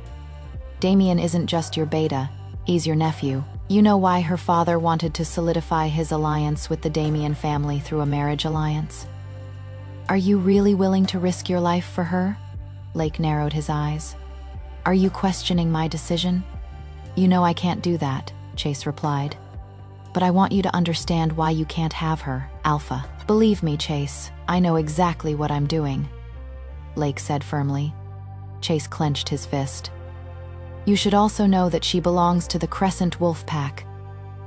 Damien isn't just your beta, he's your nephew. You know why her father wanted to solidify his alliance with the Damien family through a marriage alliance. Are you really willing to risk your life for her?" Lake narrowed his eyes. "Are you questioning my decision?" "You know I can't do that," Chase replied. "But I want you to understand why you can't have her, Alpha." "Believe me, Chase, I know exactly what I'm doing," Lake said firmly. Chase clenched his fist. "You should also know that she belongs to the Crescent Wolf Pack.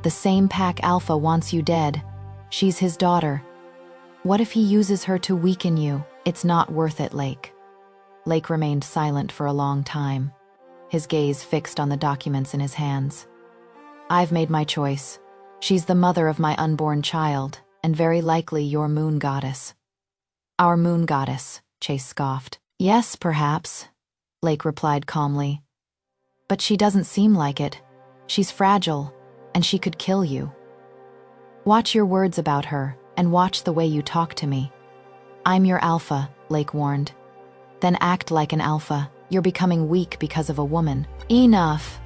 The same pack Alpha wants you dead. She's his daughter. What if he uses her to weaken you? It's not worth it, Lake." Lake remained silent for a long time, his gaze fixed on the documents in his hands. "I've made my choice. She's the mother of my unborn child, and very likely your moon goddess." "Our moon goddess," Chase scoffed. "Yes, perhaps," Lake replied calmly. "But she doesn't seem like it. She's fragile, and she could kill you. Watch your words about her, and watch the way you talk to me." "I'm your alpha," Lake warned. "Then act like an alpha. You're becoming weak because of a woman." "Enough,"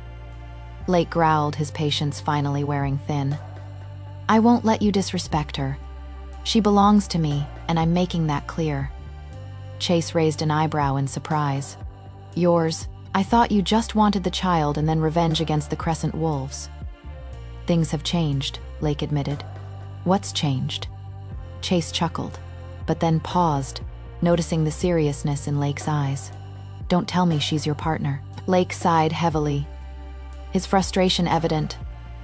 Lake growled, his patience finally wearing thin. "I won't let you disrespect her. She belongs to me, and I'm making that clear." Chase raised an eyebrow in surprise. "Yours? I thought you just wanted the child and then revenge against the Crescent Wolves." "Things have changed," Lake admitted. "What's changed?" Chase chuckled, but then paused, noticing the seriousness in Lake's eyes. "Don't tell me she's your partner." Lake sighed heavily, his frustration evident,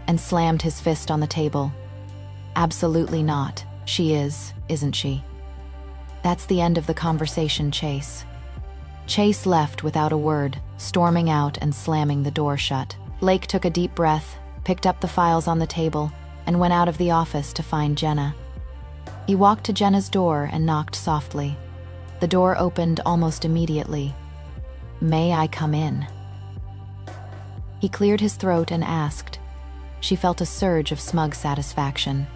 and slammed his fist on the table. "Absolutely not. She is, isn't she?" "That's the end of the conversation, Chase." Chase left without a word, storming out and slamming the door shut. Lake took a deep breath, picked up the files on the table, and went out of the office to find Jenna. He walked to Jenna's door and knocked softly. The door opened almost immediately. "May I come in?" He cleared his throat and asked. She felt a surge of smug satisfaction.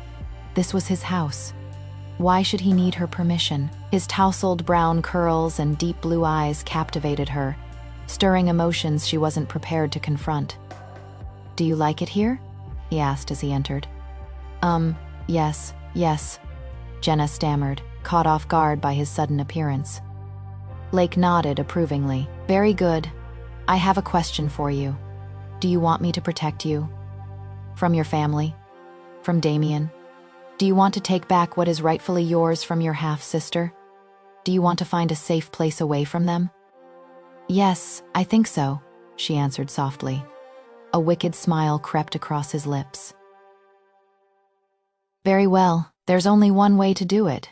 This was his house. Why should he need her permission? His tousled brown curls and deep blue eyes captivated her, stirring emotions she wasn't prepared to confront. "Do you like it here?" he asked as he entered. Yes, Jenna stammered, caught off guard by his sudden appearance. Lake nodded approvingly. "Very good. I have a question for you. Do you want me to protect you? From your family? From Damien? Do you want to take back what is rightfully yours from your half-sister? Do you want to find a safe place away from them?" "Yes, I think so," she answered softly. A wicked smile crept across his lips. "Very well, there's only one way to do it."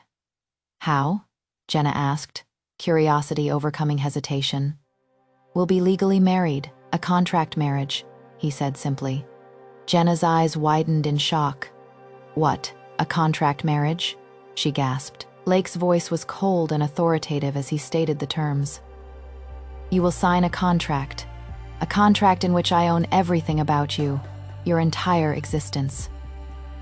"How?" Jenna asked, curiosity overcoming hesitation. "We'll be legally married, a contract marriage," he said simply. Jenna's eyes widened in shock. "What, a contract marriage?" she gasped. Lake's voice was cold and authoritative as he stated the terms. "You will sign a contract in which I own everything about you, your entire existence.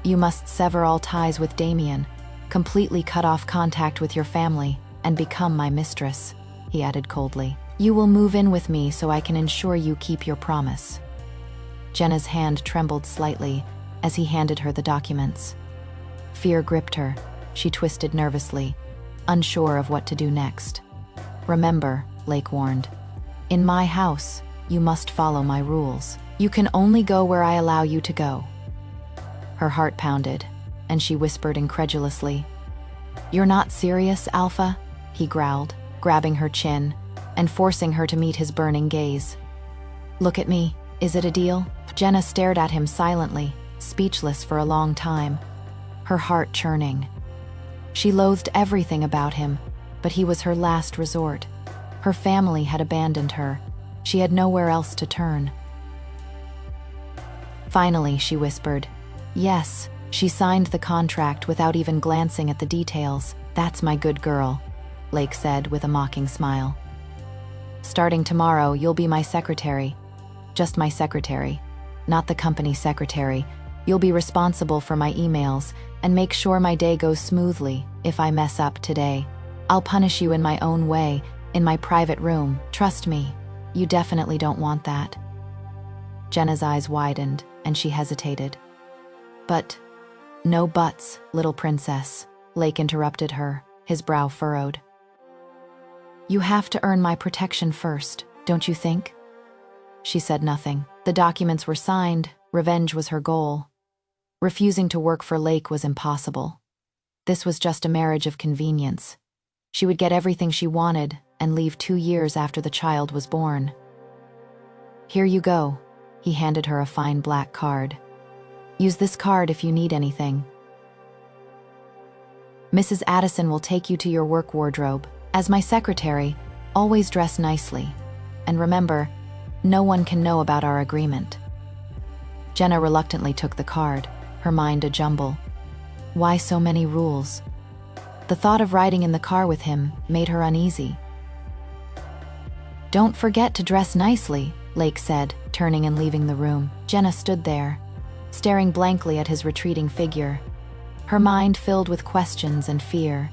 You must sever all ties with Damien, completely cut off contact with your family, and become my mistress," he added coldly. You will move in with me so I can ensure you keep your promise. Jenna's hand trembled slightly as he handed her the documents. Fear gripped her. She twisted nervously, unsure of what to do next. Remember, Lake warned, in my house, you must follow my rules. You can only go where I allow you to go. Her heart pounded, and she whispered incredulously, You're not serious, Alpha? He growled, grabbing her chin and forcing her to meet his burning gaze. Look at me. Is it a deal? Jenna stared at him silently, speechless for a long time, her heart churning. She loathed everything about him, but he was her last resort. Her family had abandoned her. She had nowhere else to turn. Finally, she whispered, Yes. She signed the contract without even glancing at the details. That's my good girl, Lake said with a mocking smile. Starting tomorrow, you'll be my secretary. Just my secretary, not the company secretary. You'll be responsible for my emails and make sure my day goes smoothly. If I mess up today, I'll punish you in my own way, in my private room. Trust me, you definitely don't want that. Jenna's eyes widened, and she hesitated. But, no buts, little princess, Lake interrupted her, his brow furrowed. You have to earn my protection first, don't you think? She said nothing. The documents were signed. Revenge was her goal. Refusing to work for Lake was impossible. This was just a marriage of convenience. She would get everything she wanted and leave 2 years after the child was born. Here you go. He handed her a fine black card. Use this card if you need anything. Mrs. Addison will take you to your work wardrobe. As my secretary, always dress nicely. And remember, no one can know about our agreement. Jenna reluctantly took the card, her mind a jumble. Why so many rules? The thought of riding in the car with him made her uneasy. Don't forget to dress nicely, Lake said, turning and leaving the room. Jenna stood there, staring blankly at his retreating figure, her mind filled with questions and fear.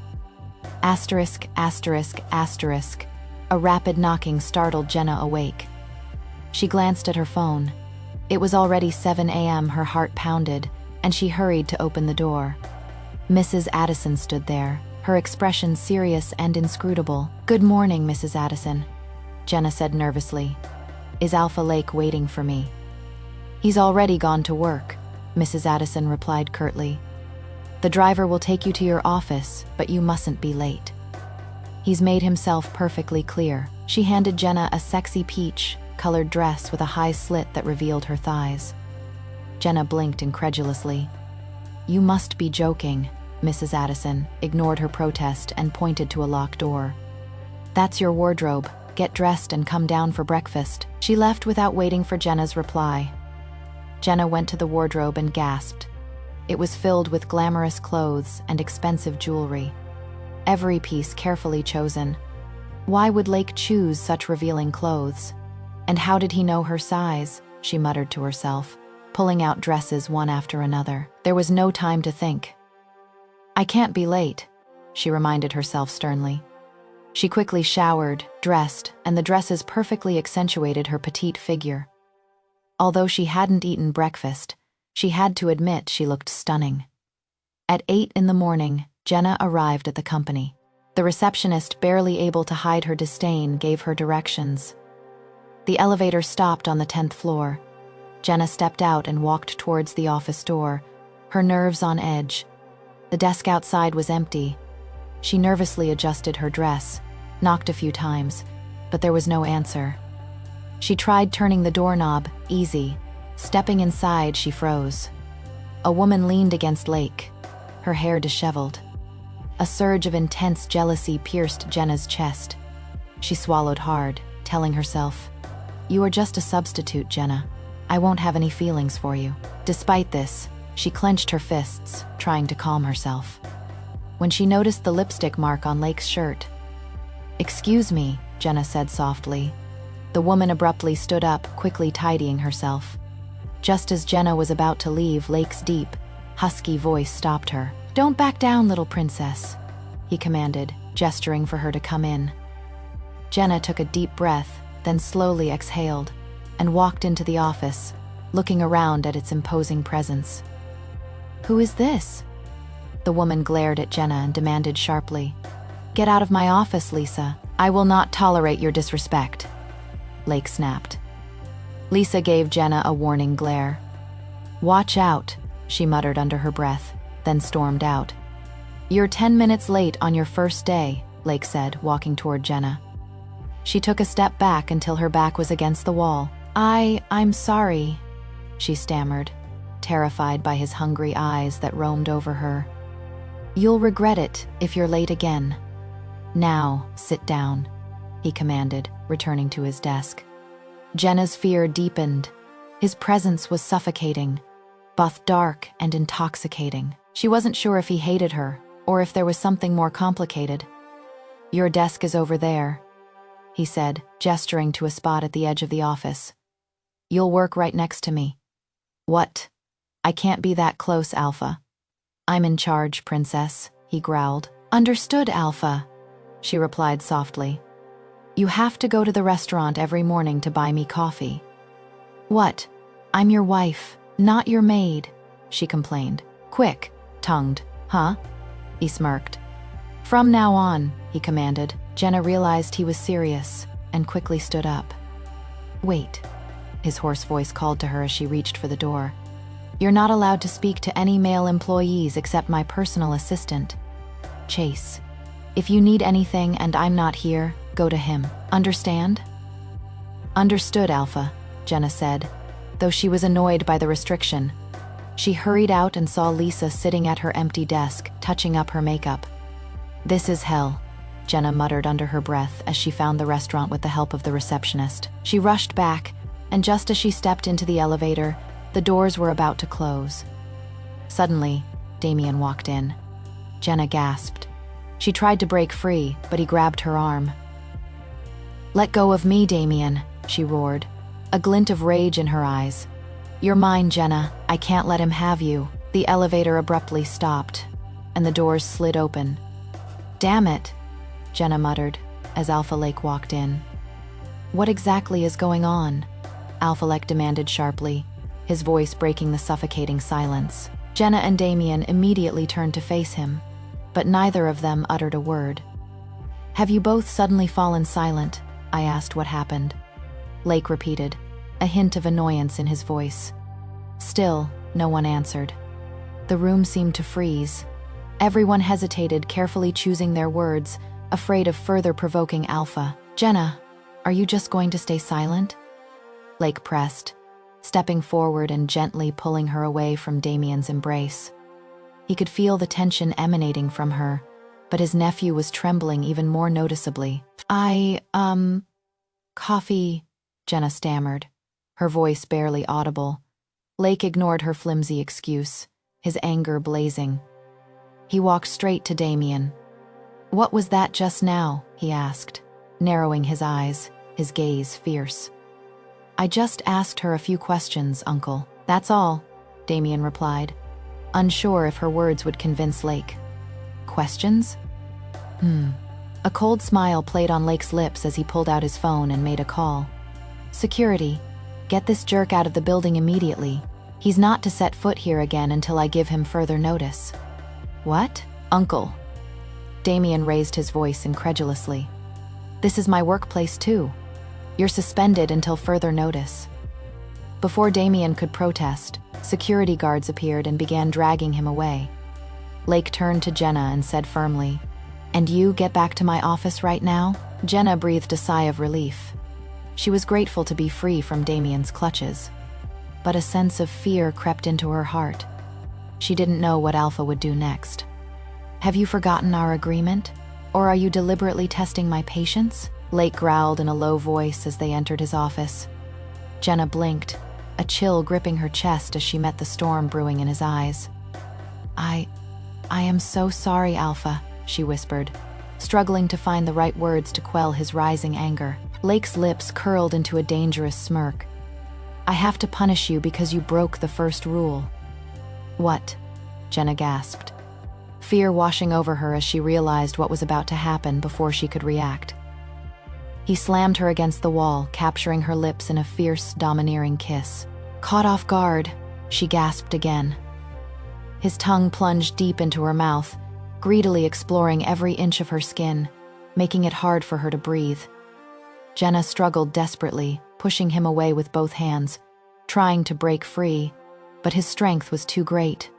Asterisk, asterisk, asterisk. A rapid knocking startled Jenna awake. She glanced at her phone. It was already 7 a.m., her heart pounded, and she hurried to open the door. Mrs. Addison stood there, her expression serious and inscrutable. Good morning, Mrs. Addison, Jenna said nervously. Is Alpha Lake waiting for me? He's already gone to work, Mrs. Addison replied curtly. The driver will take you to your office, but you mustn't be late. He's made himself perfectly clear. She handed Jenna a sexy peach-colored dress with a high slit that revealed her thighs. Jenna blinked incredulously. You must be joking, Mrs. Addison ignored her protest and pointed to a locked door. That's your wardrobe. Get dressed and come down for breakfast. She left without waiting for Jenna's reply. Jenna went to the wardrobe and gasped. It was filled with glamorous clothes and expensive jewelry, every piece carefully chosen. Why would Lake choose such revealing clothes? And how did he know her size? She muttered to herself, pulling out dresses one after another. There was no time to think. I can't be late, she reminded herself sternly. She quickly showered, dressed, and the dresses perfectly accentuated her petite figure. Although she hadn't eaten breakfast, she had to admit she looked stunning. At 8 in the morning, Jenna arrived at the company. The receptionist, barely able to hide her disdain, gave her directions. The elevator stopped on the 10th floor. Jenna stepped out and walked towards the office door, her nerves on edge. The desk outside was empty. She nervously adjusted her dress, knocked a few times, but there was no answer. She tried turning the doorknob, easy. Stepping inside, she froze. A woman leaned against Lake, her hair disheveled. A surge of intense jealousy pierced Jenna's chest. She swallowed hard, telling herself, You are just a substitute, Jenna. I won't have any feelings for you. Despite this, she clenched her fists, trying to calm herself. When she noticed the lipstick mark on Lake's shirt, Excuse me, Jenna said softly. The woman abruptly stood up, quickly tidying herself. Just as Jenna was about to leave, Lake's deep, husky voice stopped her. Don't back down, little princess, he commanded, gesturing for her to come in. Jenna took a deep breath, then slowly exhaled, and walked into the office, looking around at its imposing presence. "Who is this?" The woman glared at Jenna and demanded sharply. "Get out of my office, Lisa. I will not tolerate your disrespect," Lake snapped. Lisa gave Jenna a warning glare. "Watch out," she muttered under her breath, then stormed out. "You're 10 minutes late on your first day," Lake said, walking toward Jenna. She took a step back until her back was against the wall. I'm sorry," she stammered, terrified by his hungry eyes that roamed over her. "You'll regret it if you're late again. Now, sit down," he commanded, returning to his desk. Jenna's fear deepened. His presence was suffocating, both dark and intoxicating. She wasn't sure if he hated her or if there was something more complicated. "Your desk is over there," he said, gesturing to a spot at the edge of the office. "You'll work right next to me." "What? I can't be that close, Alpha." "I'm in charge, Princess," he growled. "Understood, Alpha," she replied softly. "You have to go to the restaurant every morning to buy me coffee." "What? I'm your wife, not your maid," she complained. Quick-tongued, huh? He smirked. "From now on," he commanded. Jenna realized he was serious and quickly stood up. "Wait," his hoarse voice called to her as she reached for the door. "You're not allowed to speak to any male employees except my personal assistant, Chase. If you need anything and I'm not here, go to him. Understand?" "Understood, Alpha," Jenna said, though she was annoyed by the restriction. She hurried out and saw Lisa sitting at her empty desk, touching up her makeup. "This is hell," Jenna muttered under her breath as she found the restaurant with the help of the receptionist. She rushed back, and just as she stepped into the elevator, the doors were about to close. Suddenly, Damien walked in. Jenna gasped. She tried to break free, but he grabbed her arm. "Let go of me, Damien," she roared, a glint of rage in her eyes. "You're mine, Jenna. I can't let him have you." The elevator abruptly stopped, and the doors slid open. "Damn it," Jenna muttered as Alpha Lake walked in. "What exactly is going on?" Alpha Lake demanded sharply, his voice breaking the suffocating silence. Jenna and Damien immediately turned to face him, but neither of them uttered a word. "Have you both suddenly fallen silent?" I asked what happened. Lake repeated, a hint of annoyance in his voice. Still, no one answered. The room seemed to freeze. Everyone hesitated, carefully choosing their words, afraid of further provoking Alpha. "Jenna, are you just going to stay silent?" Lake pressed, stepping forward and gently pulling her away from Damien's embrace. He could feel the tension emanating from her, but his nephew was trembling even more noticeably. Coffee," Jenna stammered, her voice barely audible. Lake ignored her flimsy excuse, his anger blazing. He walked straight to Damien. "What was that just now?" he asked, narrowing his eyes, his gaze fierce. "I just asked her a few questions, Uncle. That's all," Damien replied, unsure if her words would convince Lake. "Questions?" A cold smile played on Lake's lips as he pulled out his phone and made a call. "Security, get this jerk out of the building immediately. He's not to set foot here again until I give him further notice." "What? Uncle?" Damien raised his voice incredulously. "This is my workplace too. You're suspended until further notice." Before Damien could protest, security guards appeared and began dragging him away. Lake turned to Jenna and said firmly, "And you get back to my office right now?" Jenna breathed a sigh of relief. She was grateful to be free from Damien's clutches, but a sense of fear crept into her heart. She didn't know what Alpha would do next. "Have you forgotten our agreement? Or are you deliberately testing my patience?" Lake growled in a low voice as they entered his office. Jenna blinked, a chill gripping her chest as she met the storm brewing in his eyes. I am so sorry, Alpha," she whispered, struggling to find the right words to quell his rising anger. Lake's lips curled into a dangerous smirk. "I have to punish you because you broke the first rule." "What?" Jenna gasped, fear washing over her as she realized what was about to happen before she could react. He slammed her against the wall, capturing her lips in a fierce, domineering kiss. Caught off guard, she gasped again. His tongue plunged deep into her mouth, greedily exploring every inch of her skin, making it hard for her to breathe. Jenna struggled desperately, pushing him away with both hands, trying to break free, but his strength was too great.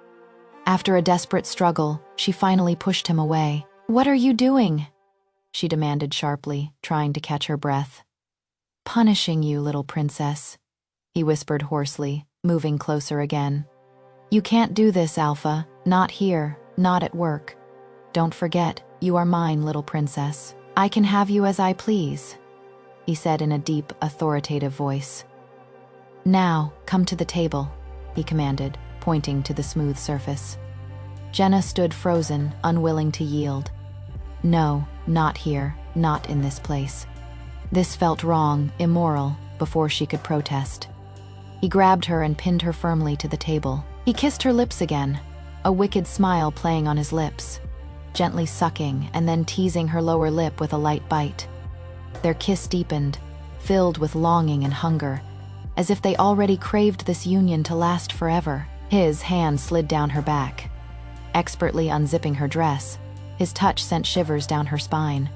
After a desperate struggle, she finally pushed him away. "What are you doing?" she demanded sharply, trying to catch her breath. "Punishing you, little princess," he whispered hoarsely, moving closer again. "You can't do this, Alpha. Not here, not at work. Don't forget, you are mine, little princess. I can have you as I please," he said in a deep, authoritative voice. "Now, come to the table," he commanded, pointing to the smooth surface. Jenna stood frozen, unwilling to yield. No, not here, not in this place. This felt wrong, immoral, before she could protest. He grabbed her and pinned her firmly to the table. He kissed her lips again, a wicked smile playing on his lips, gently sucking and then teasing her lower lip with a light bite. Their kiss deepened, filled with longing and hunger, as if they already craved this union to last forever. His hand slid down her back, expertly unzipping her dress. His touch sent shivers down her spine.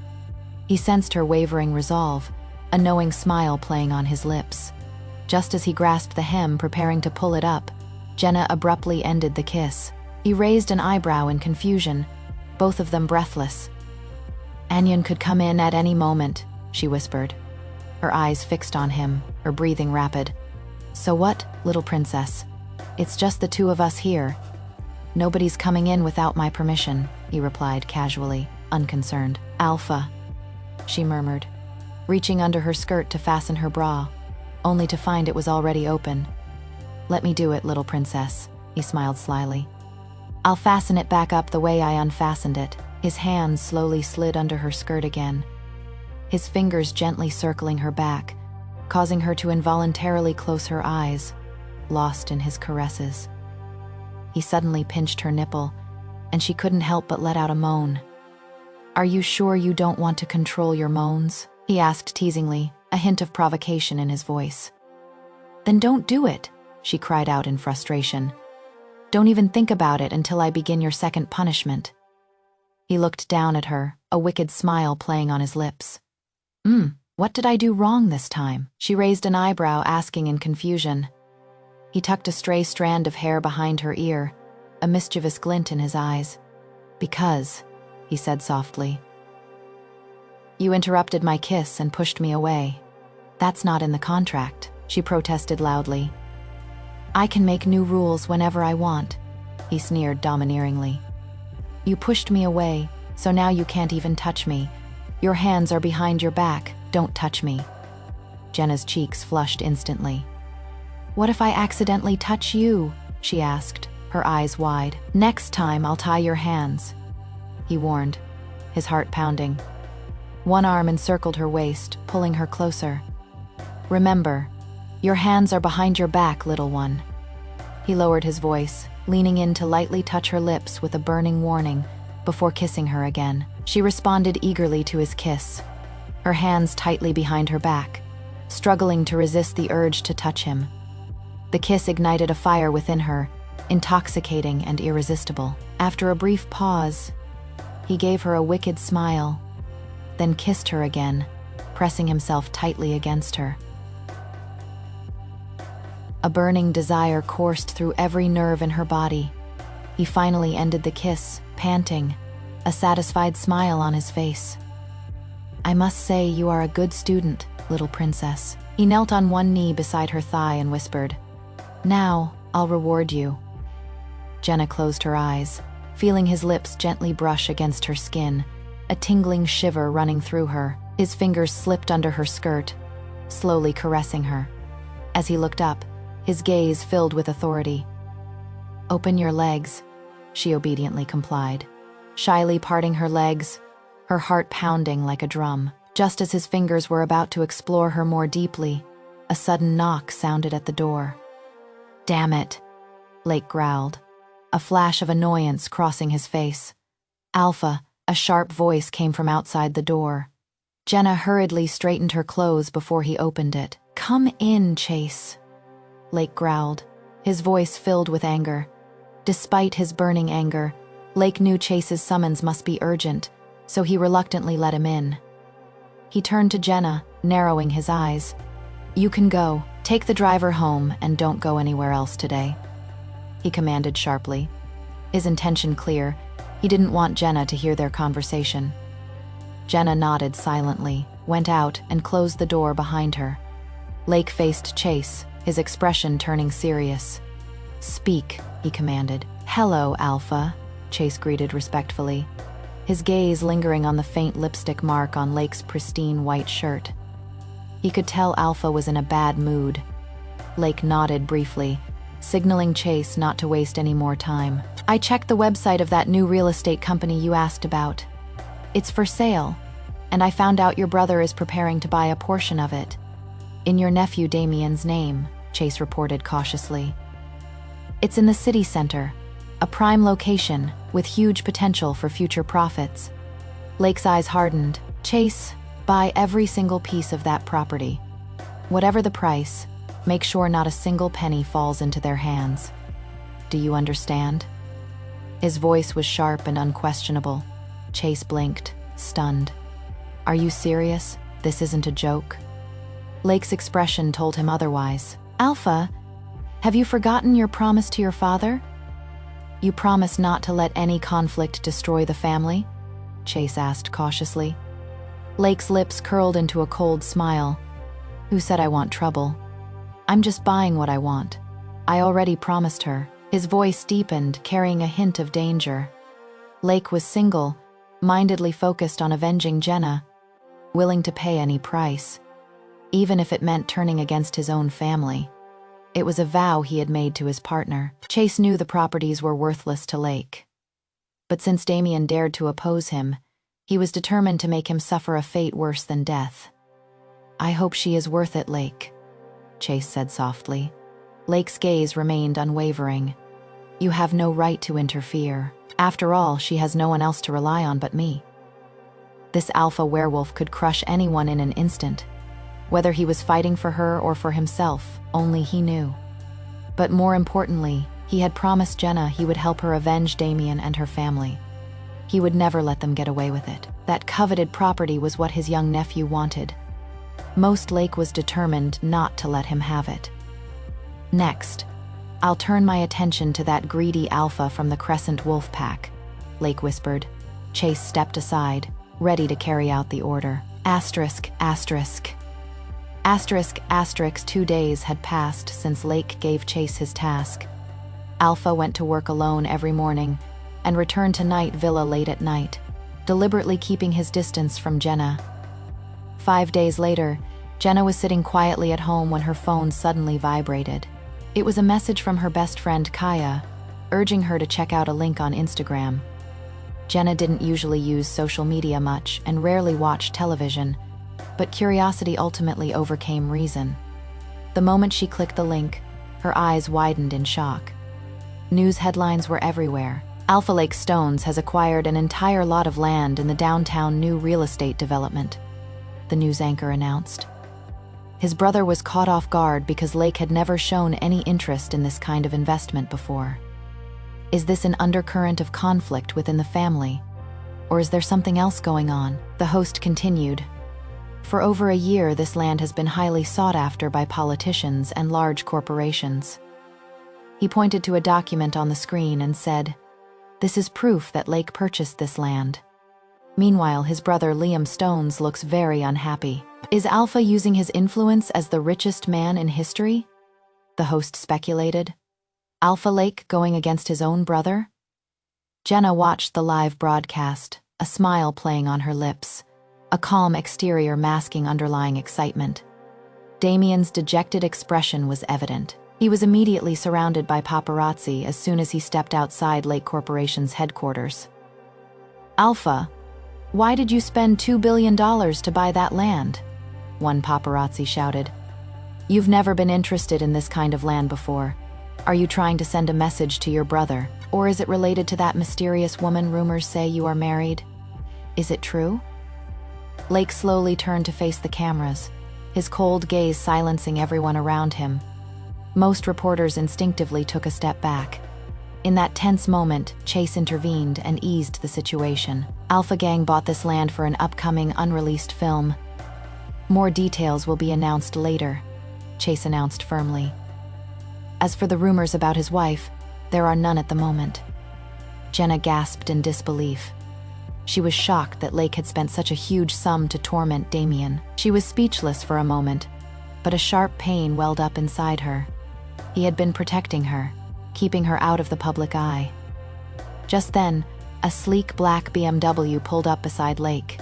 He sensed her wavering resolve, a knowing smile playing on his lips. Just as he grasped the hem, preparing to pull it up, Jenna abruptly ended the kiss. He raised an eyebrow in confusion, both of them breathless. "Anyan could come in at any moment," she whispered, her eyes fixed on him, her breathing rapid. "So what, little princess? It's just the two of us here. Nobody's coming in without my permission," he replied casually, unconcerned. "Alpha," she murmured, reaching under her skirt to fasten her bra, only to find it was already open. "Let me do it, little princess," he smiled slyly. "I'll fasten it back up the way I unfastened it." His hands slowly slid under her skirt again, his fingers gently circling her back, causing her to involuntarily close her eyes, lost in his caresses. He suddenly pinched her nipple, and she couldn't help but let out a moan. "Are you sure you don't want to control your moans?" he asked teasingly, a hint of provocation in his voice. "Then don't do it," she cried out in frustration. "Don't even think about it until I begin your second punishment." He looked down at her, a wicked smile playing on his lips. What did I do wrong this time?" She raised an eyebrow, asking in confusion. He tucked a stray strand of hair behind her ear, a mischievous glint in his eyes. "Because," he said softly, "you interrupted my kiss and pushed me away. That's not in the contract," she protested loudly. "I can make new rules whenever I want," he sneered domineeringly. "You pushed me away, so now you can't even touch me. Your hands are behind your back, don't touch me." Jenna's cheeks flushed instantly. "What if I accidentally touch you?" she asked, her eyes wide. "Next time I'll tie your hands," he warned, his heart pounding. One arm encircled her waist, pulling her closer. "Remember, your hands are behind your back, little one." He lowered his voice, leaning in to lightly touch her lips with a burning warning before kissing her again. She responded eagerly to his kiss, her hands tightly behind her back, struggling to resist the urge to touch him. The kiss ignited a fire within her, intoxicating and irresistible. After a brief pause, he gave her a wicked smile, then kissed her again, pressing himself tightly against her. A burning desire coursed through every nerve in her body. He finally ended the kiss, panting, a satisfied smile on his face. "I must say you are a good student, little princess." He knelt on one knee beside her thigh and whispered, "Now, I'll reward you." Jenna closed her eyes, feeling his lips gently brush against her skin, a tingling shiver running through her. His fingers slipped under her skirt, slowly caressing her. As he looked up, his gaze filled with authority. "Open your legs," she obediently complied, shyly parting her legs, her heart pounding like a drum. Just as his fingers were about to explore her more deeply, a sudden knock sounded at the door. "Damn it," Lake growled, a flash of annoyance crossing his face. "Alpha," a sharp voice came from outside the door. Jenna hurriedly straightened her clothes before he opened it. "Come in, Chase," Lake growled, his voice filled with anger. Despite his burning anger, Lake knew Chase's summons must be urgent, so he reluctantly let him in. He turned to Jenna, narrowing his eyes. "You can go. Take the driver home and don't go anywhere else today," he commanded sharply. His intention clear, he didn't want Jenna to hear their conversation. Jenna nodded silently, went out, and closed the door behind her. Lake faced Chase, his expression turning serious. "Speak," he commanded. "Hello, Alpha," Chase greeted respectfully, his gaze lingering on the faint lipstick mark on Lake's pristine white shirt. He could tell Alpha was in a bad mood. Lake nodded briefly, signaling Chase not to waste any more time. "I checked the website of that new real estate company you asked about. It's for sale, and I found out your brother is preparing to buy a portion of it. In your nephew Damien's name," Chase reported cautiously. "It's in the city center, a prime location with huge potential for future profits." Lake's eyes hardened. "Chase, buy every single piece of that property. Whatever the price, make sure not a single penny falls into their hands. Do you understand?" His voice was sharp and unquestionable. Chase blinked, stunned. "Are you serious? This isn't a joke?" Lake's expression told him otherwise. "Alpha, have you forgotten your promise to your father? You promised not to let any conflict destroy the family?" Chase asked cautiously. Lake's lips curled into a cold smile. "Who said I want trouble? I'm just buying what I want. I already promised her." His voice deepened, carrying a hint of danger. Lake was single, mindedly focused on avenging Jenna, willing to pay any price, even if it meant turning against his own family. It was a vow he had made to his partner. Chase knew the properties were worthless to Lake. But since Damien dared to oppose him, he was determined to make him suffer a fate worse than death. "I hope she is worth it, Lake," Chase said softly. Lake's gaze remained unwavering. "You have no right to interfere. After all, she has no one else to rely on but me." This alpha werewolf could crush anyone in an instant. Whether he was fighting for her or for himself, only he knew. But more importantly, he had promised Jenna he would help her avenge Damien and her family. He would never let them get away with it. That coveted property was what his young nephew wanted. Most Lake was determined not to let him have it. "Next, I'll turn my attention to that greedy alpha from the Crescent Wolf Pack," Lake whispered. Chase stepped aside, ready to carry out the order. Asterisk, asterisk. Asterisk, asterisk. 2 days had passed since Lake gave Chase his task. Alpha went to work alone every morning and returned to Night Villa late at night, deliberately keeping his distance from Jenna. 5 days later, Jenna was sitting quietly at home when her phone suddenly vibrated. It was a message from her best friend Kaya, urging her to check out a link on Instagram. Jenna didn't usually use social media much and rarely watched television, but curiosity ultimately overcame reason. The moment she clicked the link, her eyes widened in shock. News headlines were everywhere. Alpha Lake Stones has acquired an entire lot of land in the downtown new real estate development, the news anchor announced. His brother was caught off guard because Lake had never shown any interest in this kind of investment before. Is this an undercurrent of conflict within the family? Or is there something else going on? The host continued. For over a year, this land has been highly sought after by politicians and large corporations. He pointed to a document on the screen and said, "This is proof that Lake purchased this land." Meanwhile, his brother Liam Stones looks very unhappy. Is Alpha using his influence as the richest man in history? The host speculated. Alpha Lake going against his own brother? Jenna watched the live broadcast, a smile playing on her lips, a calm exterior masking underlying excitement. Damien's dejected expression was evident. He was immediately surrounded by paparazzi as soon as he stepped outside Lake Corporation's headquarters. "Alpha, why did you spend $2 billion to buy that land?" one paparazzi shouted. "You've never been interested in this kind of land before. Are you trying to send a message to your brother, or is it related to that mysterious woman rumors say you are married? Is it true?" Lake slowly turned to face the cameras, his cold gaze silencing everyone around him. Most reporters instinctively took a step back. In that tense moment, Chase intervened and eased the situation. Alpha Gang bought this land for an upcoming unreleased film. More details will be announced later, Chase announced firmly. As for the rumors about his wife, there are none at the moment. Jenna gasped in disbelief. She was shocked that Lake had spent such a huge sum to torment Damien. She was speechless for a moment, but a sharp pain welled up inside her. He had been protecting her, keeping her out of the public eye. Just then, a sleek black BMW pulled up beside Lake.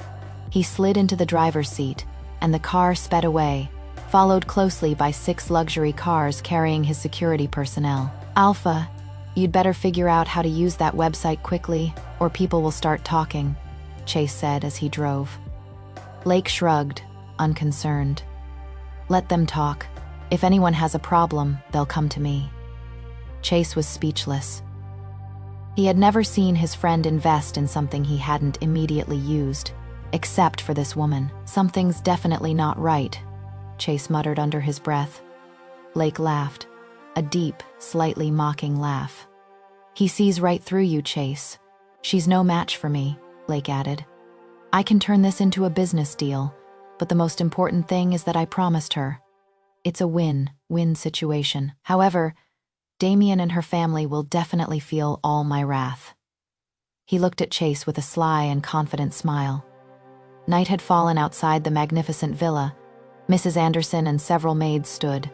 He slid into the driver's seat, and the car sped away, followed closely by 6 luxury cars carrying his security personnel. Alpha, you'd better figure out how to use that website quickly, or people will start talking, Chase said as he drove. Lake shrugged, unconcerned. Let them talk. If anyone has a problem, they'll come to me. Chase was speechless. He had never seen his friend invest in something he hadn't immediately used, except for this woman. Something's definitely not right, Chase muttered under his breath. Lake laughed, a deep, slightly mocking laugh. He sees right through you, Chase. She's no match for me, Lake added. I can turn this into a business deal, but the most important thing is that I promised her. It's a win-win situation. However, Damien and her family will definitely feel all my wrath. He looked at Chase with a sly and confident smile. Night had fallen outside the magnificent villa. Mrs. Anderson and several maids stood,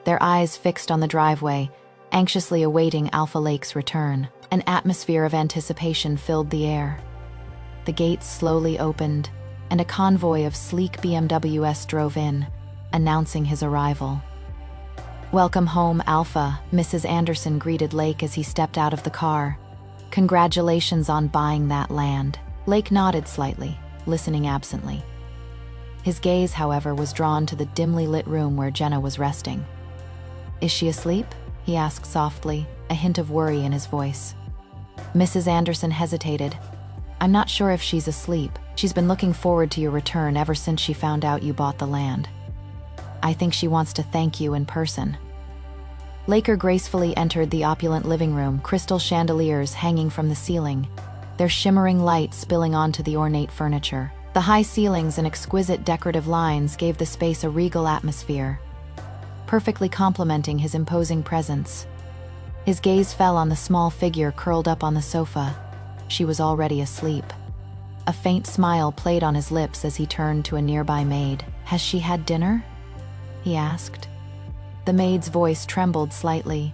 their eyes fixed on the driveway, anxiously awaiting Alpha Lake's return. An atmosphere of anticipation filled the air. The gates slowly opened, and a convoy of sleek BMWs drove in, announcing his arrival. Welcome home, Alpha, Mrs. Anderson greeted Lake as he stepped out of the car. Congratulations on buying that land. Lake nodded slightly, listening absently. His gaze, however, was drawn to the dimly lit room where Jenna was resting. Is she asleep? He asked softly, a hint of worry in his voice. Mrs. Anderson hesitated. I'm not sure if she's asleep. She's been looking forward to your return ever since she found out you bought the land. I think she wants to thank you in person. Laker gracefully entered the opulent living room, crystal chandeliers hanging from the ceiling, their shimmering light spilling onto the ornate furniture. The high ceilings and exquisite decorative lines gave the space a regal atmosphere, perfectly complementing his imposing presence. His gaze fell on the small figure curled up on the sofa. She was already asleep. A faint smile played on his lips as he turned to a nearby maid. Has she had dinner? He asked. The maid's voice trembled slightly.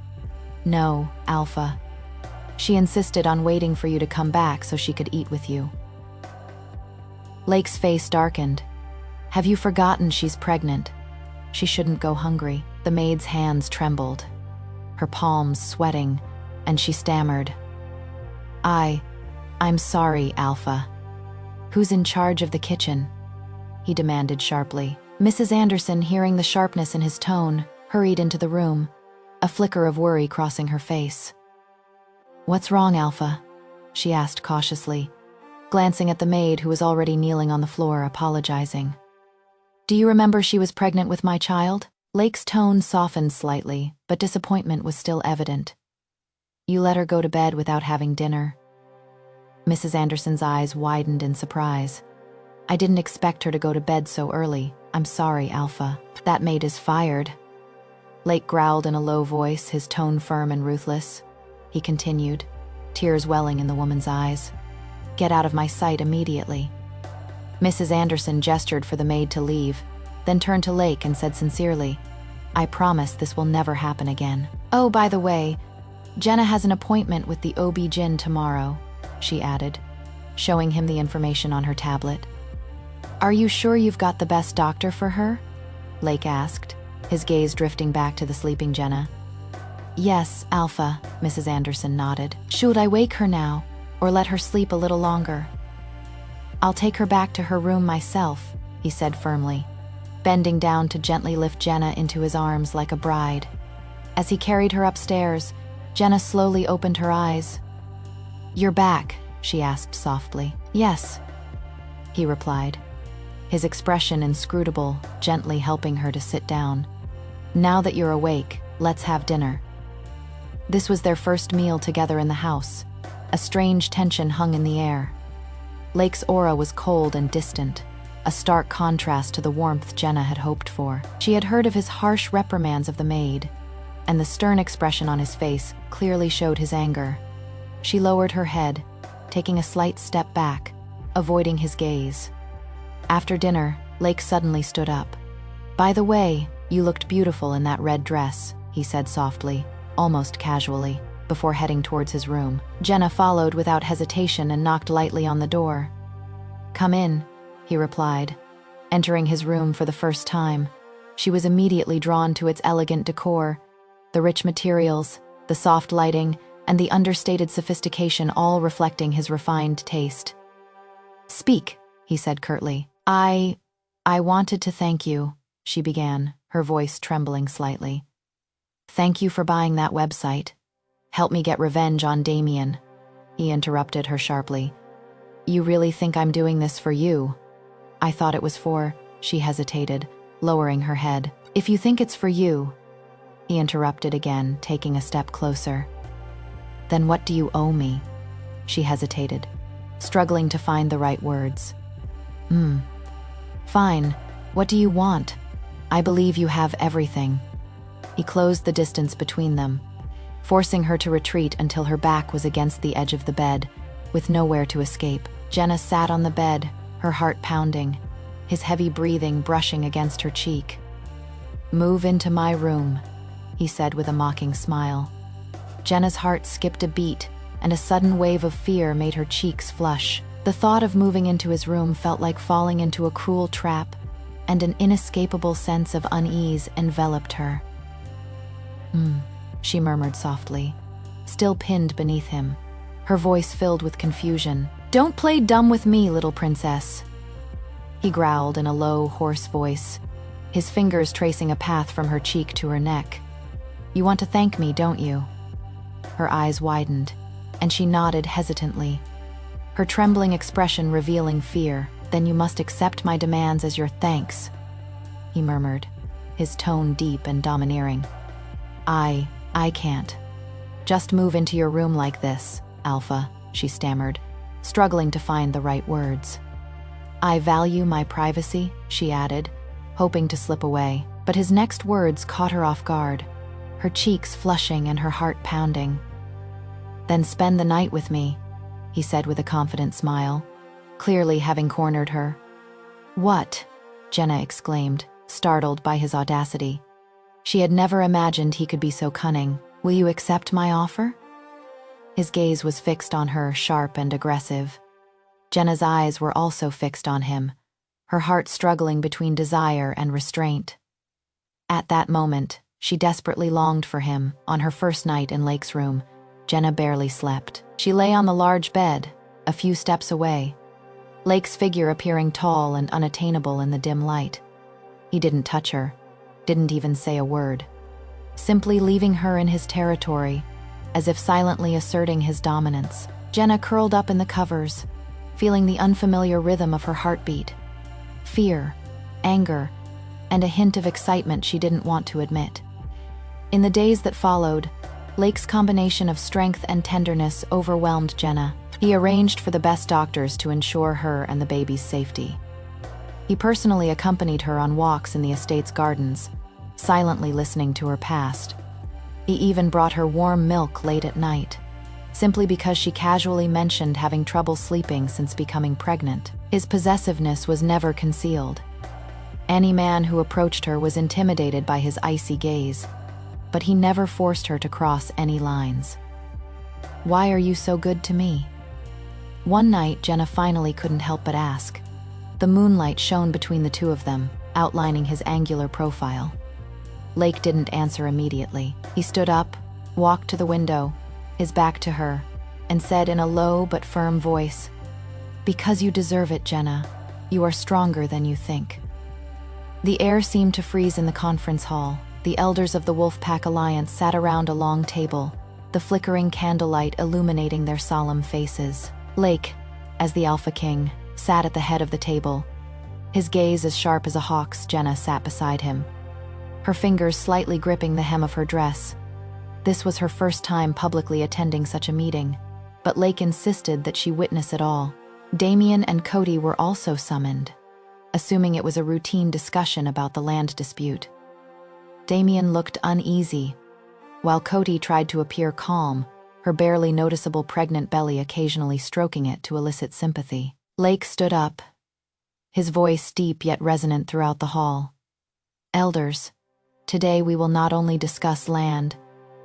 No, Alpha. She insisted on waiting for you to come back so she could eat with you. Lake's face darkened. Have you forgotten she's pregnant? She shouldn't go hungry. The maid's hands trembled, her palms sweating, and she stammered. I'm sorry, Alpha. Who's in charge of the kitchen? He demanded sharply. Mrs. Anderson, hearing the sharpness in his tone, hurried into the room, a flicker of worry crossing her face. What's wrong, Alpha? She asked cautiously, glancing at the maid who was already kneeling on the floor, apologizing. Do you remember she was pregnant with my child? Lake's tone softened slightly, but disappointment was still evident. You let her go to bed without having dinner. Mrs. Anderson's eyes widened in surprise. I didn't expect her to go to bed so early. I'm sorry, Alpha. That maid is fired. Lake growled in a low voice, his tone firm and ruthless. He continued, tears welling in the woman's eyes. Get out of my sight immediately. Mrs. Anderson gestured for the maid to leave, then turned to Lake and said sincerely, I promise this will never happen again. Oh, by the way, Jenna has an appointment with the OB-GYN tomorrow, she added, showing him the information on her tablet. Are you sure you've got the best doctor for her? Lake asked, his gaze drifting back to the sleeping Jenna. Yes, Alpha, Mrs. Anderson nodded. Should I wake her now, or let her sleep a little longer? I'll take her back to her room myself, he said firmly, bending down to gently lift Jenna into his arms like a bride. As he carried her upstairs, Jenna slowly opened her eyes. You're back, she asked softly. Yes, he replied. his expression inscrutable, gently helping her to sit down. "Now that you're awake, let's have dinner." This was their first meal together in the house. A strange tension hung in the air. Lake's aura was cold and distant, a stark contrast to the warmth Jenna had hoped for. She had heard of his harsh reprimands of the maid, and the stern expression on his face clearly showed his anger. She lowered her head, taking a slight step back, avoiding his gaze. After dinner, Lake suddenly stood up. "By the way, you looked beautiful in that red dress," he said softly, almost casually, before heading towards his room. Jenna followed without hesitation and knocked lightly on the door. "Come in," he replied. Entering his room for the first time, she was immediately drawn to its elegant decor, the rich materials, the soft lighting, and the understated sophistication, all reflecting his refined taste. "Speak," he said curtly. I wanted to thank you," she began, her voice trembling slightly. "Thank you for buying that website. Help me get revenge on Damien," he interrupted her sharply. "You really think I'm doing this for you?" "I thought it was for," she hesitated, lowering her head. "If you think it's for you," he interrupted again, taking a step closer. "Then what do you owe me?" She hesitated, struggling to find the right words. Fine. What do you want? I believe you have everything." He closed the distance between them, forcing her to retreat until her back was against the edge of the bed, with nowhere to escape. Jenna sat on the bed, her heart pounding, his heavy breathing brushing against her cheek. "Move into my room," he said with a mocking smile. Jenna's heart skipped a beat, and a sudden wave of fear made her cheeks flush. The thought of moving into his room felt like falling into a cruel trap, and an inescapable sense of unease enveloped her. She murmured softly, still pinned beneath him, her voice filled with confusion. "Don't play dumb with me, little princess," he growled in a low, hoarse voice, his fingers tracing a path from her cheek to her neck. "You want to thank me, don't you?" Her eyes widened, and she nodded hesitantly, her trembling expression revealing fear. "Then you must accept my demands as your thanks," he murmured, his tone deep and domineering. I can't. Just move into your room like this, Alpha," she stammered, struggling to find the right words. "I value my privacy," she added, hoping to slip away, but his next words caught her off guard, her cheeks flushing and her heart pounding. "Then spend the night with me," he said with a confident smile, clearly having cornered her. "What?" Jenna exclaimed, startled by his audacity. She had never imagined he could be so cunning. "Will you accept my offer?" His gaze was fixed on her, sharp and aggressive. Jenna's eyes were also fixed on him, her heart struggling between desire and restraint. At that moment, she desperately longed for him. On her first night in Lake's room, Jenna barely slept. She lay on the large bed, a few steps away, Lake's figure appearing tall and unattainable in the dim light. He didn't touch her, didn't even say a word, simply leaving her in his territory, as if silently asserting his dominance. Jenna curled up in the covers, feeling the unfamiliar rhythm of her heartbeat. Fear, anger, and a hint of excitement she didn't want to admit. In the days that followed, Lake's combination of strength and tenderness overwhelmed Jenna. He arranged for the best doctors to ensure her and the baby's safety. He personally accompanied her on walks in the estate's gardens, silently listening to her past. He even brought her warm milk late at night, simply because she casually mentioned having trouble sleeping since becoming pregnant. His possessiveness was never concealed. Any man who approached her was intimidated by his icy gaze, but he never forced her to cross any lines. "Why are you so good to me?" One night, Jenna finally couldn't help but ask. The moonlight shone between the two of them, outlining his angular profile. Lake didn't answer immediately. He stood up, walked to the window, his back to her, and said in a low but firm voice, "Because you deserve it, Jenna. You are stronger than you think." The air seemed to freeze in the conference hall. The elders of the Wolfpack Alliance sat around a long table, the flickering candlelight illuminating their solemn faces. Lake, as the Alpha King, sat at the head of the table, His gaze as sharp as a hawk's. Jenna sat beside him, her fingers slightly gripping the hem of her dress. This was her first time publicly attending such a meeting, but Lake insisted that she witness it all. Damien and Cody were also summoned, assuming it was a routine discussion about the land dispute. Damien looked uneasy, while Cody tried to appear calm, her barely noticeable pregnant belly occasionally stroking it to elicit sympathy. Lake stood up, his voice deep yet resonant throughout the hall. "Elders, today we will not only discuss land,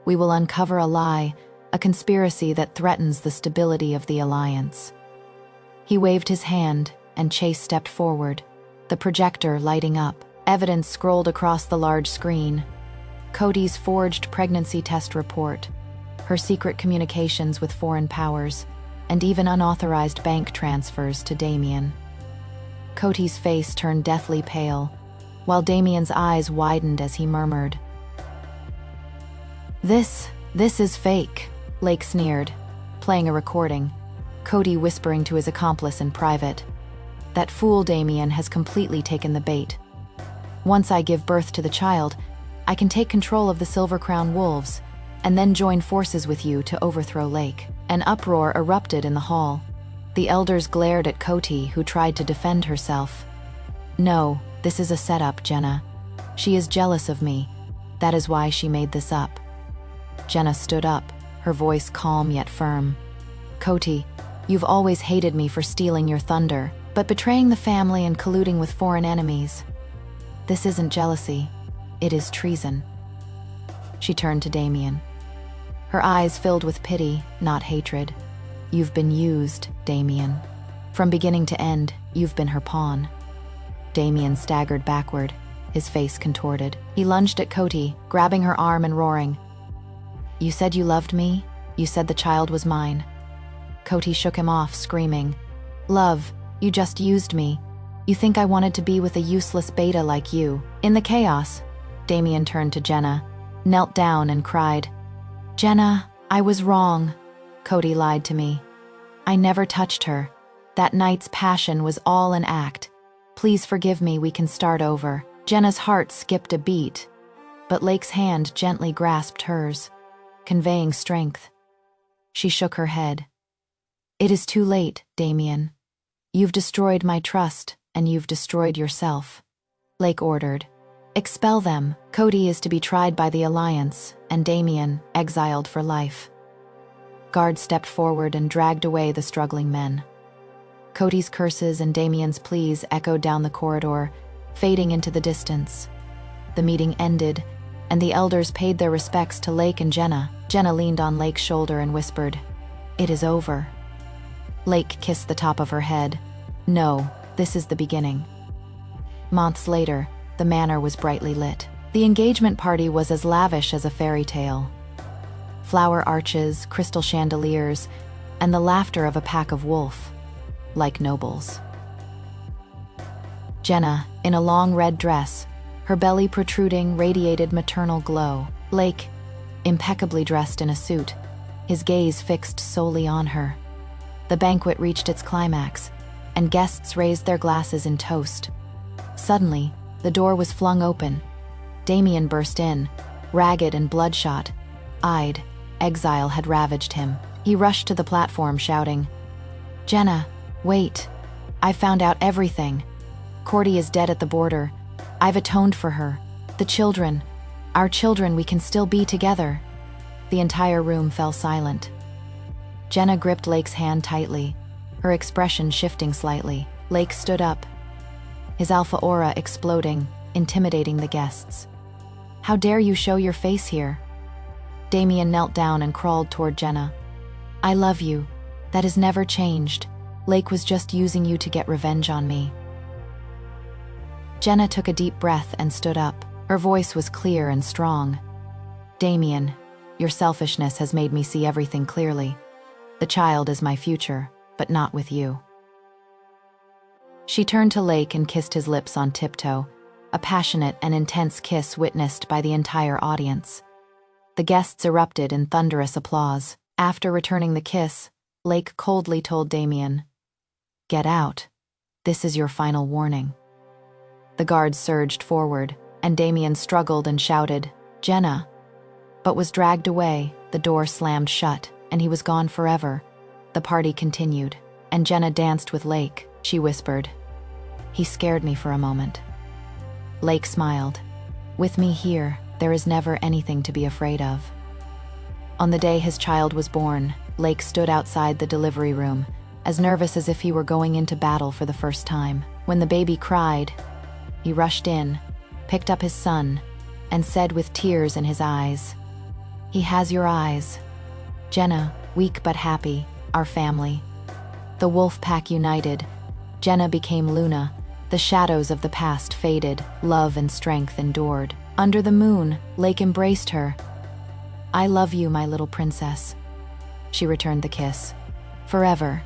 we will uncover a lie, a conspiracy that threatens the stability of the alliance." He waved his hand, and Chase stepped forward, the projector lighting up. Evidence scrolled across the large screen. Cody's forged pregnancy test report, her secret communications with foreign powers, and even unauthorized bank transfers to Damien. Cody's face turned deathly pale, while Damien's eyes widened as he murmured, This is fake," Lake sneered, playing a recording, Cody whispering to his accomplice in private. "That fool Damien has completely taken the bait. Once I give birth to the child, I can take control of the Silver Crown Wolves, and then join forces with you to overthrow Lake." An uproar erupted in the hall. The elders glared at Cody, who tried to defend herself. "No, this is a setup, Jenna. She is jealous of me. That is why she made this up." Jenna stood up, her voice calm yet firm. "Cody, you've always hated me for stealing your thunder, but betraying the family and colluding with foreign enemies. This isn't jealousy, it is treason." She turned to Damien, her eyes filled with pity, not hatred. "You've been used, Damien. From beginning to end, you've been her pawn." Damien staggered backward, his face contorted. He lunged at Cody, grabbing her arm and roaring, "You said you loved me? You said the child was mine." Cody shook him off, screaming, "Love, you just used me. You think I wanted to be with a useless beta like you." In the chaos, Damien turned to Jenna, knelt down and cried, "Jenna, I was wrong. Cody lied to me. I never touched her. That night's passion was all an act. Please forgive me, we can start over." Jenna's heart skipped a beat, but Lake's hand gently grasped hers, conveying strength. She shook her head. "It is too late, Damien. You've destroyed my trust, and you've destroyed yourself." Lake ordered, "Expel them. Cody is to be tried by the Alliance, and Damien exiled for life." Guards stepped forward and dragged away the struggling men. Cody's curses and Damien's pleas echoed down the corridor, fading into the distance. The meeting ended, and the elders paid their respects to Lake and Jenna. Jenna leaned on Lake's shoulder and whispered, "It is over." Lake kissed the top of her head. "No, this is the beginning." Months later, the manor was brightly lit. The engagement party was as lavish as a fairy tale. Flower arches, crystal chandeliers, and the laughter of a pack of wolf-like nobles. Jenna, in a long red dress, her belly protruding, radiated maternal glow. Lake, impeccably dressed in a suit, his gaze fixed solely on her. The banquet reached its climax, and guests raised their glasses in toast. Suddenly, the door was flung open. Damien burst in, ragged and bloodshot. Eyed, exile had ravaged him. He rushed to the platform, shouting, "Jenna, wait. I found out everything. Cordy is dead at the border. I've atoned for her. The children, our children, we can still be together." The entire room fell silent. Jenna gripped Lake's hand tightly, her expression shifting slightly. Lake stood up, his alpha aura exploding, intimidating the guests. "How dare you show your face here?" Damien knelt down and crawled toward Jenna. "I love you. That has never changed. Lake was just using you to get revenge on me." Jenna took a deep breath and stood up. Her voice was clear and strong. "Damien, your selfishness has made me see everything clearly. The child is my future, but not with you." She turned to Lake and kissed his lips on tiptoe, a passionate and intense kiss witnessed by the entire audience. The guests erupted in thunderous applause. After returning the kiss, Lake coldly told Damien, "Get out. This is your final warning." The guards surged forward, and Damien struggled and shouted, "Jenna!" but was dragged away. The door slammed shut, and he was gone forever. The party continued, and Jenna danced with Lake. She whispered, "He scared me for a moment." Lake smiled. "With me here, there is never anything to be afraid of." On the day his child was born, Lake stood outside the delivery room, as nervous as if he were going into battle for the first time. When the baby cried, he rushed in, picked up his son, and said with tears in his eyes, "He has your eyes. Jenna, weak but happy, our family." The wolf pack united. Jenna became Luna. The shadows of the past faded. Love and strength endured. Under the moon, Lake embraced her. "I love you, my little princess." She returned the kiss. "Forever."